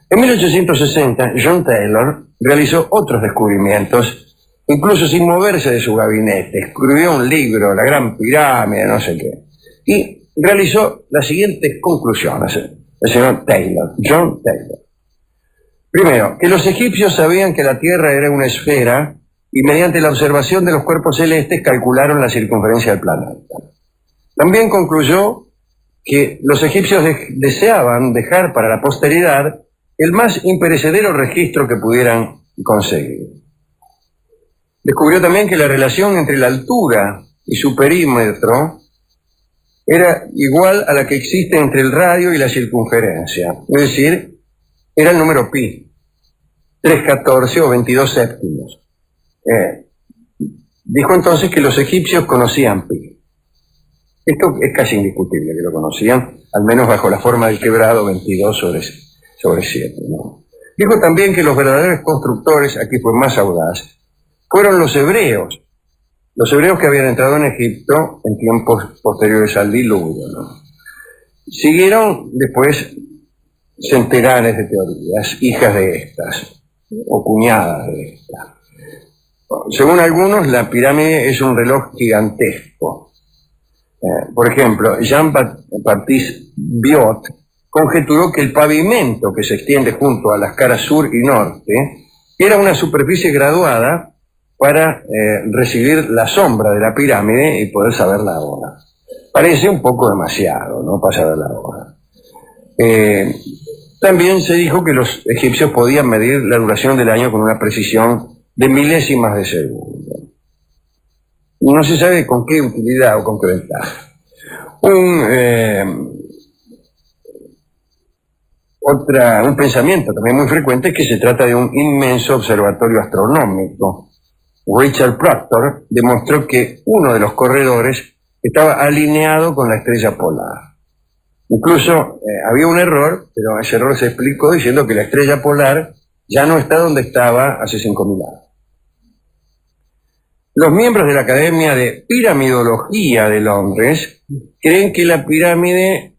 [SPEAKER 3] En 1860, John Taylor realizó otros descubrimientos, incluso sin moverse de su gabinete. Escribió un libro, La Gran Pirámide, no sé qué, y realizó las siguientes conclusiones. El señor Taylor, John Taylor. Primero, que los egipcios sabían que la Tierra era una esfera y mediante la observación de los cuerpos celestes calcularon la circunferencia del planeta. También concluyó que los egipcios deseaban dejar para la posteridad el más imperecedero registro que pudieran conseguir. Descubrió también que la relación entre la altura y su perímetro era igual a la que existe entre el radio y la circunferencia, es decir, era el número pi, 3/14 o 22 séptimos. Dijo entonces que los egipcios conocían pi. Esto es casi indiscutible que lo conocían, al menos bajo la forma del quebrado 22 sobre 7. ¿No? Dijo también que los verdaderos constructores, aquí fue más audaz, fueron los hebreos que habían entrado en Egipto en tiempos posteriores al diluvio, ¿no? Siguieron después centenares de teorías, hijas de estas, o cuñadas de estas. Según algunos, la pirámide es un reloj gigantesco. Por ejemplo, Jean-Baptiste Biot conjeturó que el pavimento que se extiende junto a las caras sur y norte era una superficie graduada para recibir la sombra de la pirámide y poder saber la hora. Parece un poco demasiado, ¿no?, para saber la hora. También se dijo que los egipcios podían medir la duración del año con una precisión de milésimas de segundo. No se sabe con qué utilidad o con qué ventaja. Un pensamiento también muy frecuente es que se trata de un inmenso observatorio astronómico. Richard Proctor demostró que uno de los corredores estaba alineado con la estrella polar. Incluso había un error, pero ese error se explicó diciendo que la estrella polar ya no está donde estaba hace 5.000 años. Los miembros de la Academia de Piramidología de Londres creen que la pirámide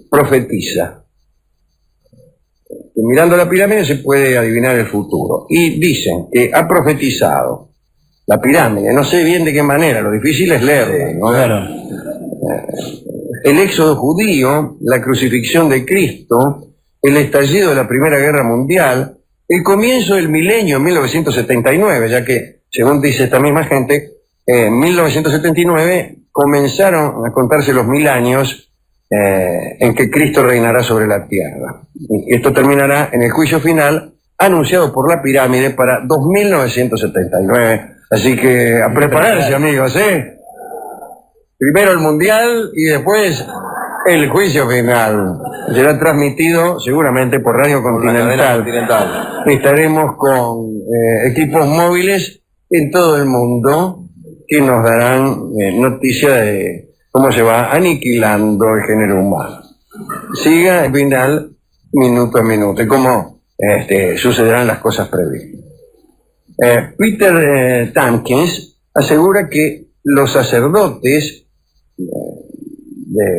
[SPEAKER 3] profetiza. Que mirando la pirámide se puede adivinar el futuro. Y dicen que ha profetizado la pirámide. No sé bien de qué manera, lo difícil es leerla, ¿no?
[SPEAKER 2] Claro.
[SPEAKER 3] El éxodo judío, la crucifixión de Cristo, el estallido de la Primera Guerra Mundial, el comienzo del milenio en 1979, ya que, según dice esta misma gente, en 1979 comenzaron a contarse los 1000 años en que Cristo reinará sobre la tierra. Y esto terminará en el juicio final anunciado por la pirámide para 2979. Así que a prepararse, amigos, ¿eh? Primero el mundial y después el juicio final. Será transmitido seguramente por Radio Continental. Estaremos con equipos móviles en todo el mundo que nos darán noticia de cómo se va aniquilando el género humano. Siga el final minuto a minuto y cómo sucederán las cosas previstas. Peter Tompkins asegura que los sacerdotes del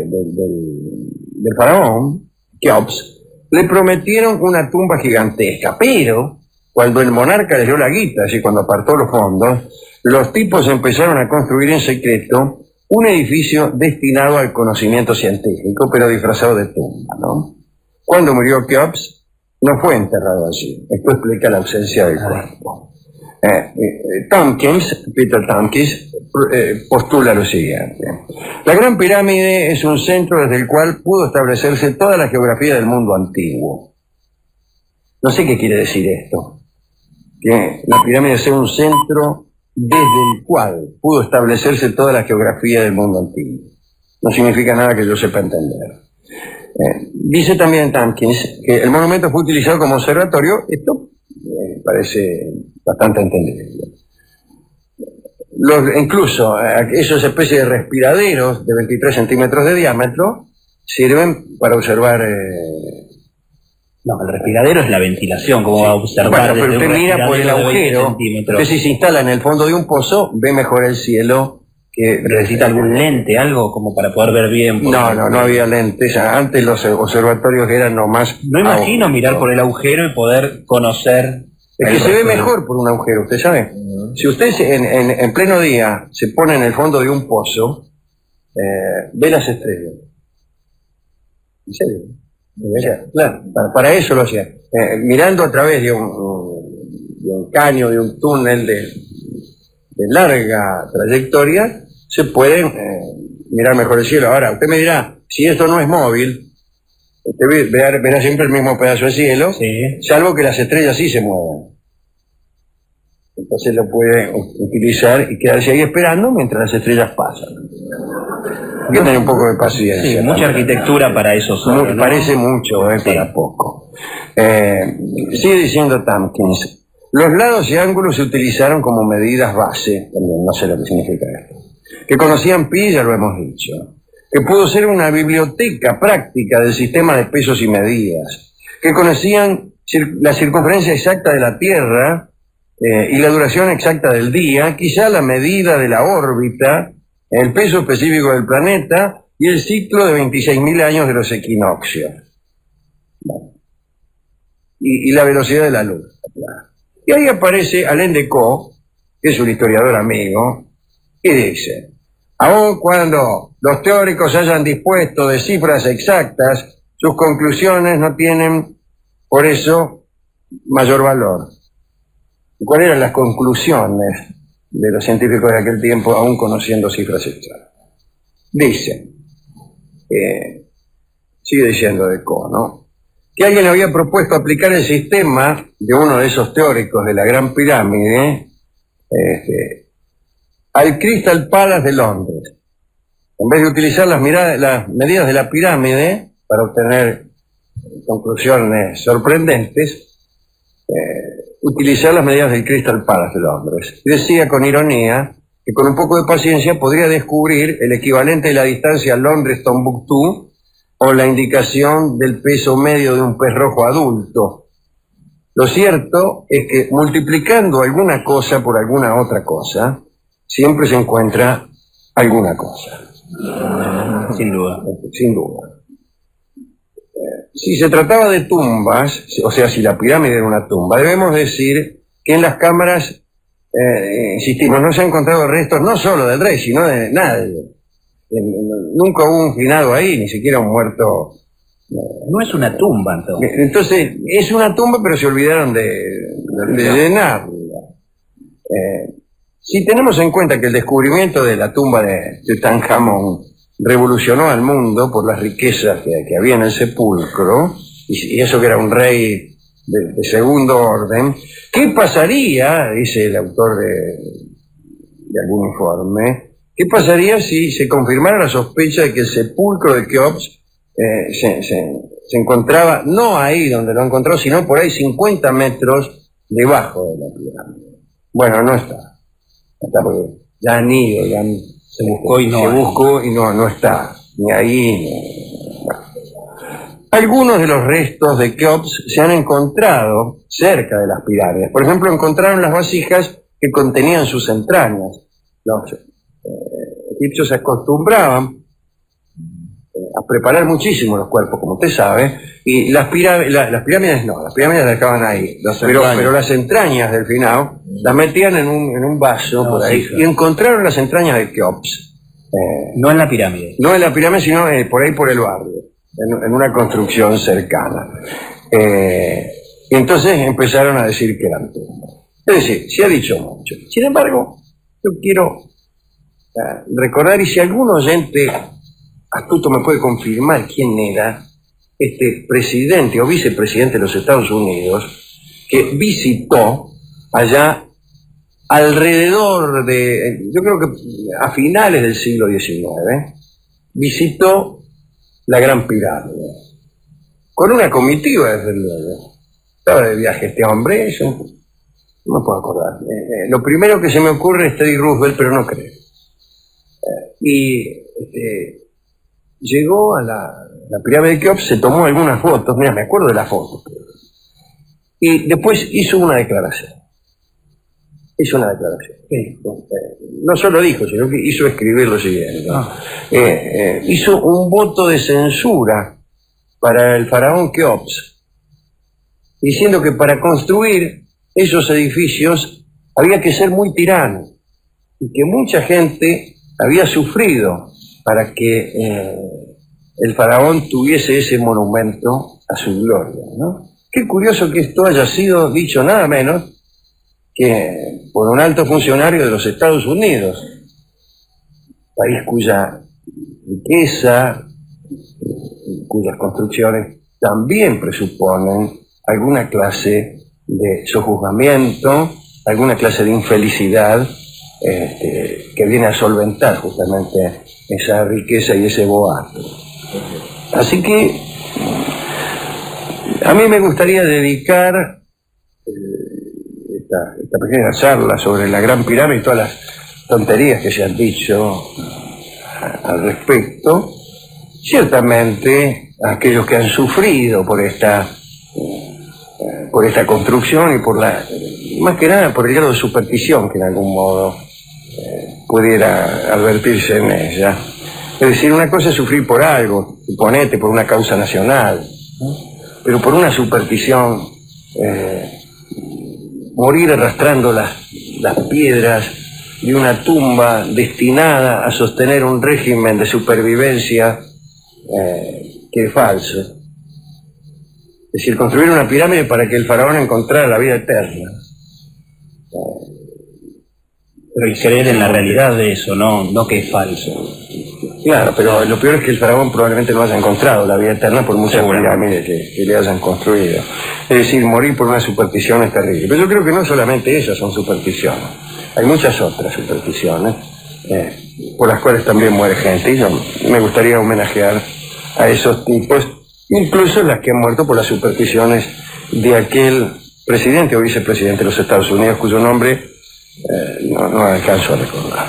[SPEAKER 3] faraón, Keops, le prometieron una tumba gigantesca, pero cuando el monarca le dio la guita, así cuando apartó los fondos, los tipos empezaron a construir en secreto un edificio destinado al conocimiento científico, pero disfrazado de tumba, ¿no? Cuando murió Keops, no fue enterrado allí. Esto explica la ausencia del cuerpo. Peter Tompkins, postula lo siguiente. La Gran Pirámide es un centro desde el cual pudo establecerse toda la geografía del mundo antiguo. No sé qué quiere decir esto. Que la pirámide sea un centro desde el cual pudo establecerse toda la geografía del mundo antiguo. No significa nada que yo sepa entender. Dice también Tompkins que el monumento fue utilizado como observatorio. Esto parece bastante entendible. Incluso esas especies de respiraderos de 23 centímetros de diámetro sirven para observar...
[SPEAKER 2] No, el respiradero es la ventilación, como va a observar.
[SPEAKER 3] Bueno, pero usted mira por el agujero, usted si se instala en el fondo de un pozo, ve mejor el cielo. Que
[SPEAKER 2] ¿necesita algún lente, algo como para poder ver bien?
[SPEAKER 3] No había lentes. Antes los observatorios eran nomás...
[SPEAKER 2] No imagino mirar por el agujero y poder conocer...
[SPEAKER 3] Es que se ve mejor por un agujero, ¿usted sabe? Si usted en pleno día se pone en el fondo de un pozo, ve las estrellas. ¿En serio? Claro, para eso lo hacía. Mirando a través de un caño, de un túnel de larga trayectoria, se puede mirar mejor el cielo. Ahora, usted me dirá, si esto no es móvil, usted verá siempre el mismo pedazo de cielo, sí, salvo que las estrellas sí se muevan. Entonces lo puede utilizar y quedarse ahí esperando mientras las estrellas pasan. Hay que tener un poco de paciencia.
[SPEAKER 2] Sí, mucha arquitectura para eso solo, ¿no? Parece mucho,
[SPEAKER 3] sí, para poco. Sigue diciendo Tompkins, los lados y ángulos se utilizaron como medidas base, también no sé lo que significa esto, que conocían pi, ya lo hemos dicho, que pudo ser una biblioteca práctica del sistema de pesos y medidas, que conocían la circunferencia exacta de la Tierra y la duración exacta del día, quizá la medida de la órbita, el peso específico del planeta y el ciclo de 26.000 años de los equinoccios. Bueno. Y la velocidad de la luz. Y ahí aparece Alain Decaux, que es un historiador amigo, que dice, aun cuando los teóricos hayan dispuesto de cifras exactas, sus conclusiones no tienen, por eso, mayor valor. ¿Cuáles eran las conclusiones de los científicos de aquel tiempo, aún conociendo cifras exactas? Dice, sigue diciendo Decaux, ¿no?, que alguien había propuesto aplicar el sistema de uno de esos teóricos de la Gran Pirámide al Crystal Palace de Londres. En vez de utilizar las medidas de la pirámide para obtener conclusiones sorprendentes, utilizar las medidas del Crystal Palace de Londres. Y decía con ironía que con un poco de paciencia podría descubrir el equivalente de la distancia Londres-Tombuctú o la indicación del peso medio de un pez rojo adulto. Lo cierto es que multiplicando alguna cosa por alguna otra cosa, siempre se encuentra alguna cosa.
[SPEAKER 2] Sin duda.
[SPEAKER 3] Sin duda. Si se trataba de tumbas, o sea, si la pirámide era una tumba, debemos decir que en las cámaras insistimos, no se han encontrado restos no solo del rey, sino de nadie. Nunca hubo un finado ahí, ni siquiera un muerto.
[SPEAKER 2] No es una tumba, entonces.
[SPEAKER 3] Entonces, es una tumba, pero se olvidaron de llenarla. Si tenemos en cuenta que el descubrimiento de la tumba de Tutankamón revolucionó al mundo por las riquezas que había en el sepulcro, y eso que era un rey de segundo orden, ¿qué pasaría, dice el autor de algún informe, qué pasaría si se confirmara la sospecha de que el sepulcro de Keops se encontraba no ahí donde lo encontró, sino por ahí 50 metros debajo de la pirámide? Bueno, no está porque ya han ido, se buscó y no está, ni ahí. Bueno. Algunos de los restos de Keops se han encontrado cerca de las pirámides. Por ejemplo, encontraron las vasijas que contenían sus entrañas. Los egipcios se acostumbraban a preparar muchísimo los cuerpos, como usted sabe, y las pirámides las pirámides las dejaban ahí, pero las entrañas del finado las metían en un vaso por ahí, y encontraron las entrañas de Keops.
[SPEAKER 2] No en la pirámide.
[SPEAKER 3] No en la pirámide, sino por ahí por el barrio, en una construcción cercana. Y entonces empezaron a decir que eran tumbas. Es decir, se ha dicho mucho. Sin embargo, yo quiero recordar, y si algún oyente astuto me puede confirmar quién era este presidente o vicepresidente de los Estados Unidos que visitó allá alrededor de, yo creo que a finales del siglo XIX, visitó la Gran Pirámide con una comitiva, desde luego. Estaba de viaje este hombre, eso no me puedo acordar. Lo primero que se me ocurre es Teddy Roosevelt, pero no creo. Llegó a la pirámide de Keops, se tomó algunas fotos, mira, me acuerdo de las fotos, y después hizo una declaración. No solo dijo, sino que hizo escribir lo siguiente. Hizo un voto de censura para el faraón Keops, diciendo que para construir esos edificios había que ser muy tirano, y que mucha gente había sufrido para que el faraón tuviese ese monumento a su gloria, ¿no? Qué curioso que esto haya sido dicho nada menos que por un alto funcionario de los Estados Unidos, país cuya riqueza, cuyas construcciones también presuponen alguna clase de sojuzgamiento, alguna clase de infelicidad que viene a solventar justamente esa riqueza y ese boato. Así que a mí me gustaría dedicar esta pequeña charla sobre la Gran Pirámide y todas las tonterías que se han dicho al respecto, ciertamente a aquellos que han sufrido por esta construcción y más que nada por el grado de superstición que en algún modo pudiera advertirse en ella. Es decir, una cosa es sufrir por algo, suponete, por una causa nacional, ¿no? Pero por una superstición, morir arrastrando las piedras de una tumba destinada a sostener un régimen de supervivencia que es falso. Es decir, construir una pirámide para que el faraón encontrara la vida eterna.
[SPEAKER 2] Pero y creer en la realidad de eso, no que es falso.
[SPEAKER 3] Claro, pero lo peor es que el faraón probablemente no haya encontrado la vida eterna por muchas pirámides que le hayan construido. Es decir, morir por una superstición es terrible. Pero yo creo que no solamente esas son supersticiones. Hay muchas otras supersticiones por las cuales también muere gente. Y yo me gustaría homenajear a esos tipos, incluso las que han muerto por las supersticiones de aquel presidente o vicepresidente de los Estados Unidos, cuyo nombre no alcanzo a recordar.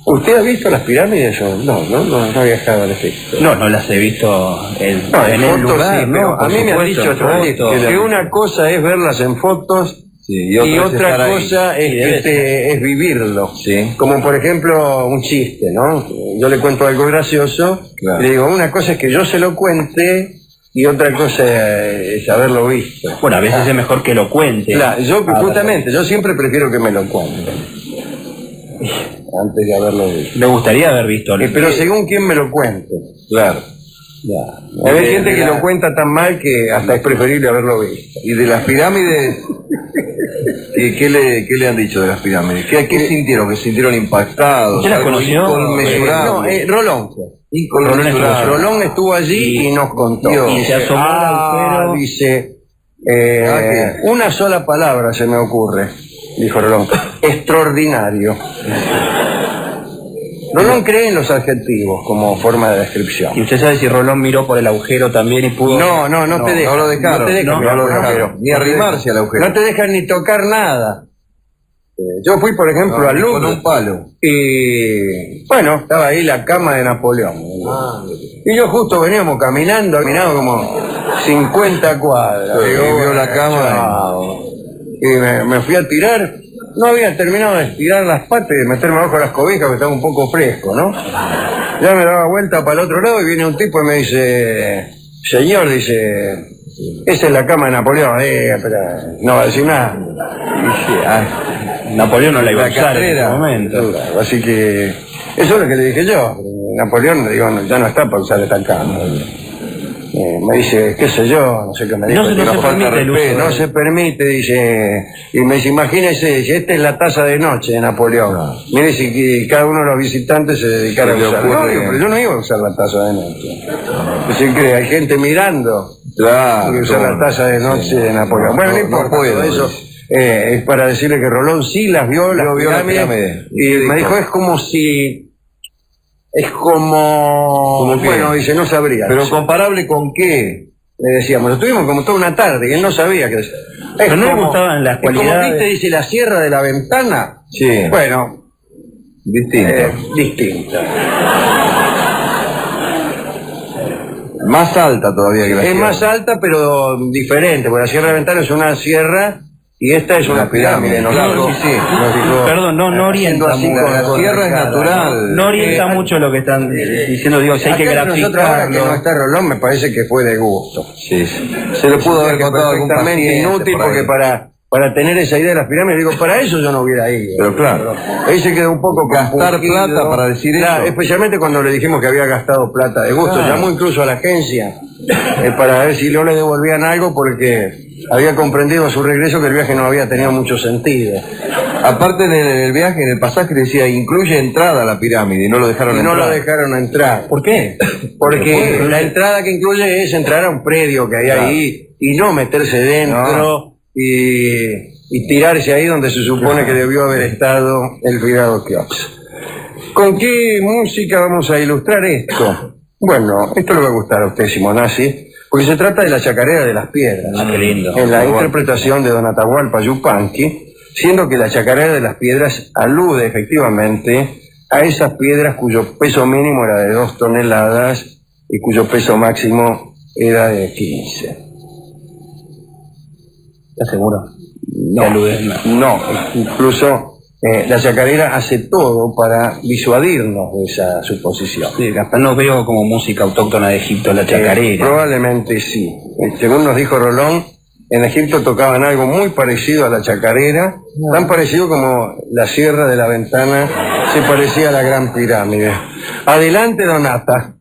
[SPEAKER 3] ¿Usted ha visto las pirámides? No ha viajado al efecto.
[SPEAKER 2] No las he visto en el lugar,
[SPEAKER 3] sí, pero a mí me han dicho que una cosa es verlas en fotos y otra cosa es vivirlo.
[SPEAKER 2] Sí.
[SPEAKER 3] Como por ejemplo un chiste, ¿no? Yo le cuento algo gracioso, claro. Le digo, una cosa es que yo se lo cuente y otra cosa es haberlo visto.
[SPEAKER 2] Bueno, a veces es mejor que lo cuente.
[SPEAKER 3] Claro, yo siempre prefiero que me lo cuenten antes de haberlo visto.
[SPEAKER 2] Me gustaría haber visto.
[SPEAKER 3] Pero según quién me lo cuente. Claro. Hay gente que lo cuenta tan mal que hasta es preferible haberlo visto.
[SPEAKER 5] Y de las pirámides, ¿qué le han dicho de las pirámides? ¿Qué sintieron? ¿Que se sintieron impactados?
[SPEAKER 2] ¿Usted las conoció?
[SPEAKER 3] No, Rolón fue.
[SPEAKER 5] Inconmensurable.
[SPEAKER 3] Rolón estuvo allí y nos contó.
[SPEAKER 2] Y se asomó al agujero.
[SPEAKER 3] Dice, una sola palabra se me ocurre, dijo Rolón. Extraordinario. Rolón cree en los adjetivos como forma de descripción.
[SPEAKER 2] ¿Y usted sabe si Rolón miró por el agujero también y pudo...?
[SPEAKER 3] No te dejan.
[SPEAKER 5] No lo dejaron.
[SPEAKER 3] No te dejan mirar por el agujero.
[SPEAKER 5] Ni arrimarse al agujero.
[SPEAKER 3] No te dejan ni tocar nada. Yo fui, por ejemplo, al Louvre.
[SPEAKER 5] Con un palo.
[SPEAKER 3] Y bueno, estaba ahí la cama de Napoleón. Y yo justo veníamos caminando como 50 cuadras.
[SPEAKER 5] Y vio la cama.
[SPEAKER 3] Y me fui a tirar. No había terminado de estirar las patas y de meterme abajo las cobijas, que estaba un poco fresco, ¿no? Ya me daba vuelta para el otro lado y viene un tipo y me dice, señor, dice, esa es la cama de Napoleón, pero no va a decir nada.
[SPEAKER 2] Napoleón no la iba a usar en
[SPEAKER 3] carrera,
[SPEAKER 2] ese momento.
[SPEAKER 3] claro, así que eso es lo que le dije yo. Napoleón, digo, ya no está para usar esta cama. Me dice, qué sé yo, no sé qué me dijo.
[SPEAKER 2] No se permite el uso.
[SPEAKER 3] No se permite, dice. Y me dice, imagínese, dice, esta es la taza de noche de Napoleón. Mire si cada uno de los visitantes se dedicara a usar. No, pero yo no iba a usar la taza de noche. Así que hay gente mirando.
[SPEAKER 5] Claro.
[SPEAKER 3] Que usar la taza de noche de Napoleón. Bueno, no importa todo eso. Es para decirle que Rolón sí las vio, las pirámides. Y me dijo, es como si... Es como... Bueno, dice, no sabría.
[SPEAKER 5] ¿Pero comparable con qué?
[SPEAKER 3] Le decíamos, lo tuvimos como toda una tarde, y él no sabía que...
[SPEAKER 2] Pero no le gustaban las cualidades...
[SPEAKER 3] Como viste, dice, la sierra de la ventana.
[SPEAKER 5] Sí.
[SPEAKER 3] Bueno. Distinta.
[SPEAKER 5] Más alta todavía que la
[SPEAKER 3] Es
[SPEAKER 5] sierra.
[SPEAKER 3] más alta, pero diferente, porque la sierra de la ventana es una sierra... Y esta es una pirámide, ¿no?
[SPEAKER 5] Claro,
[SPEAKER 3] Sí. Nos dijo,
[SPEAKER 2] Perdón, no orienta
[SPEAKER 3] así
[SPEAKER 2] mucho.
[SPEAKER 3] con
[SPEAKER 5] La tierra es natural.
[SPEAKER 2] No orienta mucho lo que están diciendo, digo, si hay que
[SPEAKER 3] acá nosotros ahora que no
[SPEAKER 2] graficarlo.
[SPEAKER 3] está Rolón, me parece que fue de gusto.
[SPEAKER 5] Sí. Se lo pudo haber
[SPEAKER 3] Que
[SPEAKER 5] contado a algún
[SPEAKER 3] perfectamente
[SPEAKER 5] paciente
[SPEAKER 3] inútil,
[SPEAKER 5] por ahí.
[SPEAKER 3] porque para tener esa idea de las pirámides, digo, para eso yo no hubiera ido.
[SPEAKER 5] Pero claro.
[SPEAKER 3] Ahí se quedó un poco
[SPEAKER 5] Gastar
[SPEAKER 3] compungido.
[SPEAKER 5] plata para decir
[SPEAKER 3] Claro,
[SPEAKER 5] eso.
[SPEAKER 3] especialmente cuando le dijimos que había gastado plata de gusto.
[SPEAKER 5] Claro.
[SPEAKER 3] Llamó incluso a la agencia para ver si no le devolvían algo, porque había comprendido a su regreso que el viaje no había tenido mucho sentido.
[SPEAKER 5] Aparte del viaje, en el pasaje decía, incluye entrada a la pirámide, y no lo dejaron
[SPEAKER 3] Y no
[SPEAKER 5] entrar.
[SPEAKER 3] lo dejaron entrar.
[SPEAKER 2] ¿Por qué?
[SPEAKER 3] Porque la entrada que incluye es entrar a un predio que hay ahí y no meterse dentro y tirarse ahí donde se supone que debió haber estado el Figaro Keops. ¿Con qué música vamos a ilustrar esto? Bueno, esto le va a gustar a usted, Simonazzi, porque se trata de la chacarera de las piedras.
[SPEAKER 2] Ah, qué lindo.
[SPEAKER 3] En la interpretación de Don Atahualpa Yupanqui, siendo que la chacarera de las piedras alude efectivamente a esas piedras cuyo peso mínimo era de 2 toneladas y cuyo peso máximo era de 15.
[SPEAKER 2] ¿Estás seguro?
[SPEAKER 3] No, incluso la chacarera hace todo para disuadirnos de esa suposición.
[SPEAKER 2] Sí, hasta no veo como música autóctona de Egipto la chacarera.
[SPEAKER 3] Probablemente sí. Según nos dijo Rolón, en Egipto tocaban algo muy parecido a la chacarera, tan parecido como la sierra de la ventana se parecía a la Gran Pirámide. Adelante, Donata.